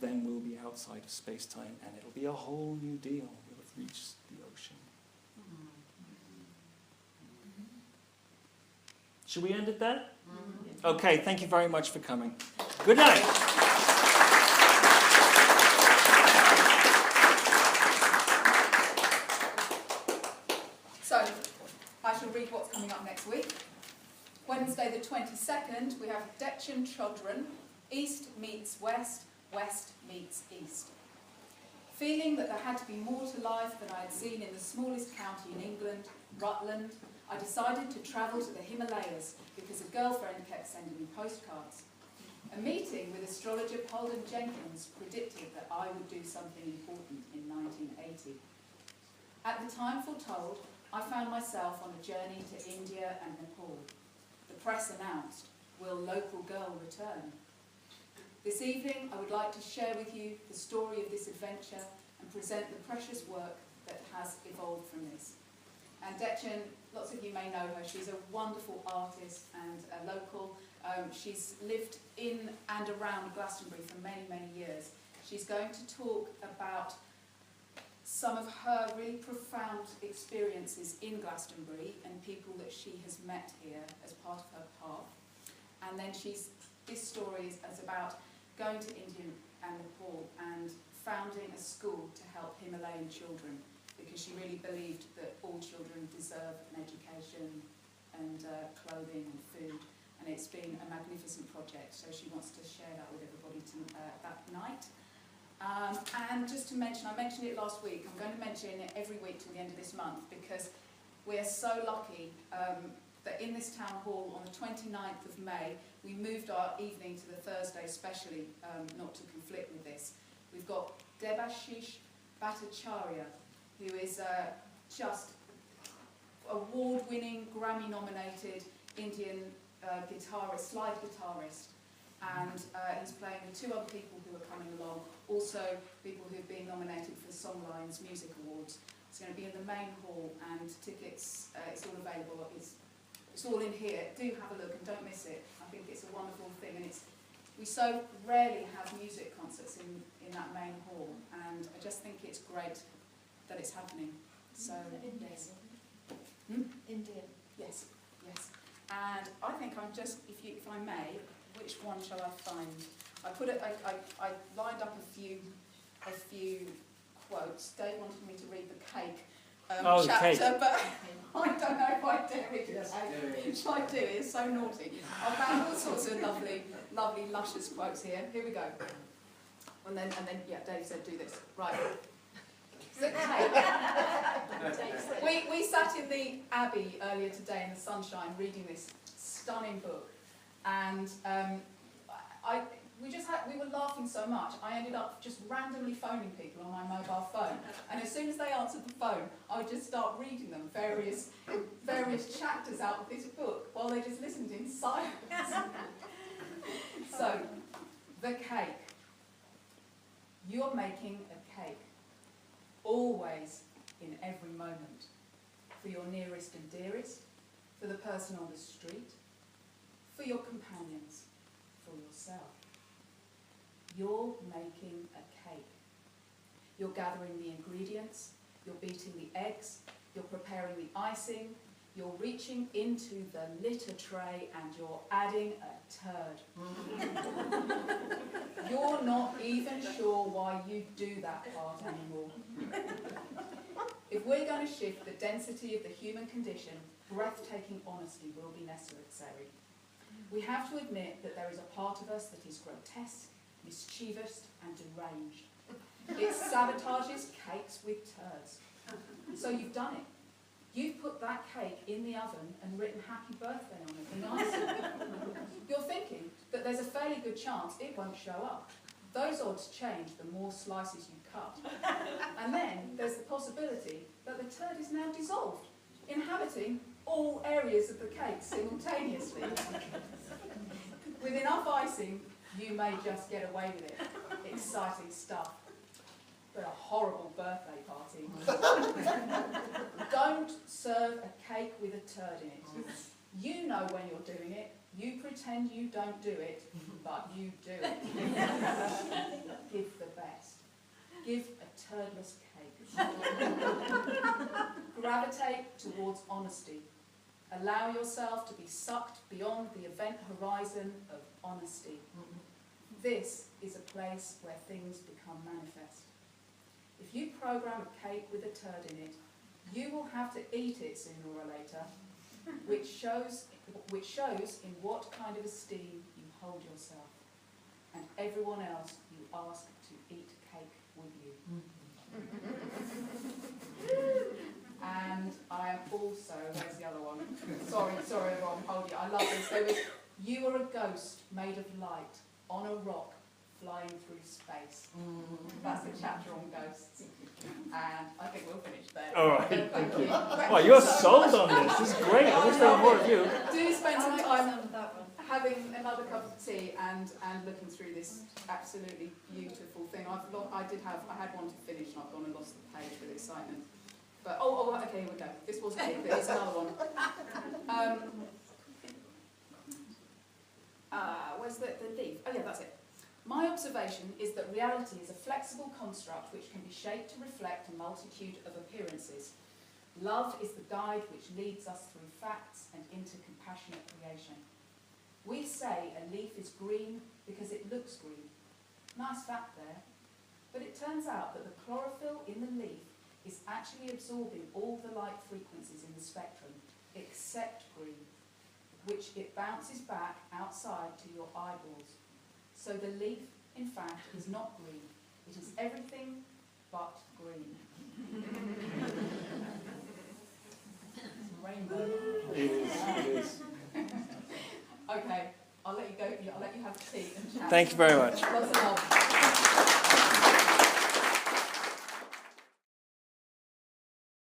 then we'll be outside of space-time and it'll be a whole new deal. We'll have reached the ocean. Should we end it there? Okay, thank you very much for coming. Good night. So, I shall read what's coming up next week. Wednesday the 22nd, we have Dechen Chodron, East meets West, West meets East. Feeling that there had to be more to life than I had seen in the smallest county in England, Rutland, I decided to travel to the Himalayas because a girlfriend kept sending me postcards. A meeting with astrologer Holden Jenkins predicted that I would do something important in 1980. At the time foretold, I found myself on a journey to India and Nepal. The press announced, "Will local girl return?" This evening, I would like to share with you the story of this adventure and present the precious work that has evolved from this. And Dechen, lots of you may know her, she's a wonderful artist and a local. She's lived in and around Glastonbury for many, many years. She's going to talk about some of her really profound experiences in Glastonbury and people that she has met here as part of her path. And then this story is about going to India and Nepal and founding a school to help Himalayan children, because she really believed that all children deserve an education and clothing and food. And it's been a magnificent project, so she wants to share that with everybody that night. And just to mention, I mentioned it last week, I'm going to mention it every week till the end of this month, because we're so lucky that in this town hall on the 29th of May, we moved our evening to the Thursday especially, not to conflict with this. We've got Debashish Bhattacharya, who is just award-winning, Grammy-nominated Indian guitarist, slide guitarist. And he's playing with two other people who are coming along, also people who've been nominated for Songlines Music Awards. It's going to be in the main hall, and tickets, it's all available, it's all in here. Do have a look and don't miss it. I think it's a wonderful thing, and we so rarely have music concerts in that main hall, and I just think it's great that it's happening. So, yes. Indian. Yes, yes. And I think I'm just, if I may, which one shall I find? I lined up a few quotes. Dave wanted me to read the cake chapter, but I don't know if I dare read it. Which I do, it's so naughty. I found all sorts of lovely, luscious quotes here. Here we go. And then, yeah, Dave said do this. Right. The cake. We sat in the Abbey earlier today in the sunshine reading this stunning book, and we were laughing so much, I ended up just randomly phoning people on my mobile phone, and as soon as they answered the phone, I would just start reading them various chapters out of this book while they just listened in silence. So, the cake. You're making a cake, always, in every moment, for your nearest and dearest, for the person on the street, for your companions, for yourself. You're making a cake. You're gathering the ingredients, you're beating the eggs, you're preparing the icing, you're reaching into the litter tray and you're adding a turd. You're not even sure why you do that part anymore. If we're going to shift the density of the human condition, breathtaking honesty will be necessary. We have to admit that there is a part of us that is grotesque, mischievous and deranged. It sabotages cakes with turds. So you've done it. You've put that cake in the oven and written happy birthday on it in icing. You're thinking that there's a fairly good chance it won't show up. Those odds change the more slices you cut. And then there's the possibility that the turd is now dissolved, inhabiting all areas of the cake simultaneously. With enough icing, you may just get away with it. Exciting stuff. But a horrible birthday party. Don't serve a cake with a turd in it. You know when you're doing it. You pretend you don't do it, but you do it. Give the best. Give a turdless cake. Gravitate towards honesty. Allow yourself to be sucked beyond the event horizon of honesty. This is a place where things become manifest. If you program a cake with a turd in it, you will have to eat it sooner or later, which shows in what kind of esteem you hold yourself and everyone else you ask to eat cake with you. And I am also, where's the other one? Sorry everyone, hold you. I love this. There was, you are a ghost made of light on a rock flying through space. That's the chapter on ghosts. And I think we'll finish there. All right, thank you. Well, you're sold on this. This is great. I wish there were more of you. Do spend some time having another cup of tea and looking through this absolutely beautiful thing. I had one to finish and I've gone and lost the page with excitement. But okay, here we go. This wasn't it, but it's another one. Where's the leaf? Oh yeah, that's it. My observation is that reality is a flexible construct which can be shaped to reflect a multitude of appearances. Love is the guide which leads us through facts and into compassionate creation. We say a leaf is green because it looks green. Nice fact there. But it turns out that the chlorophyll in the leaf is actually absorbing all the light frequencies in the spectrum, except green, which it bounces back outside to your eyeballs. So the leaf, in fact, is not green. It is everything but green. Rainbow. It is. Okay, I'll let you go. I'll let you have tea and chat. Thank you very much. Lots of love.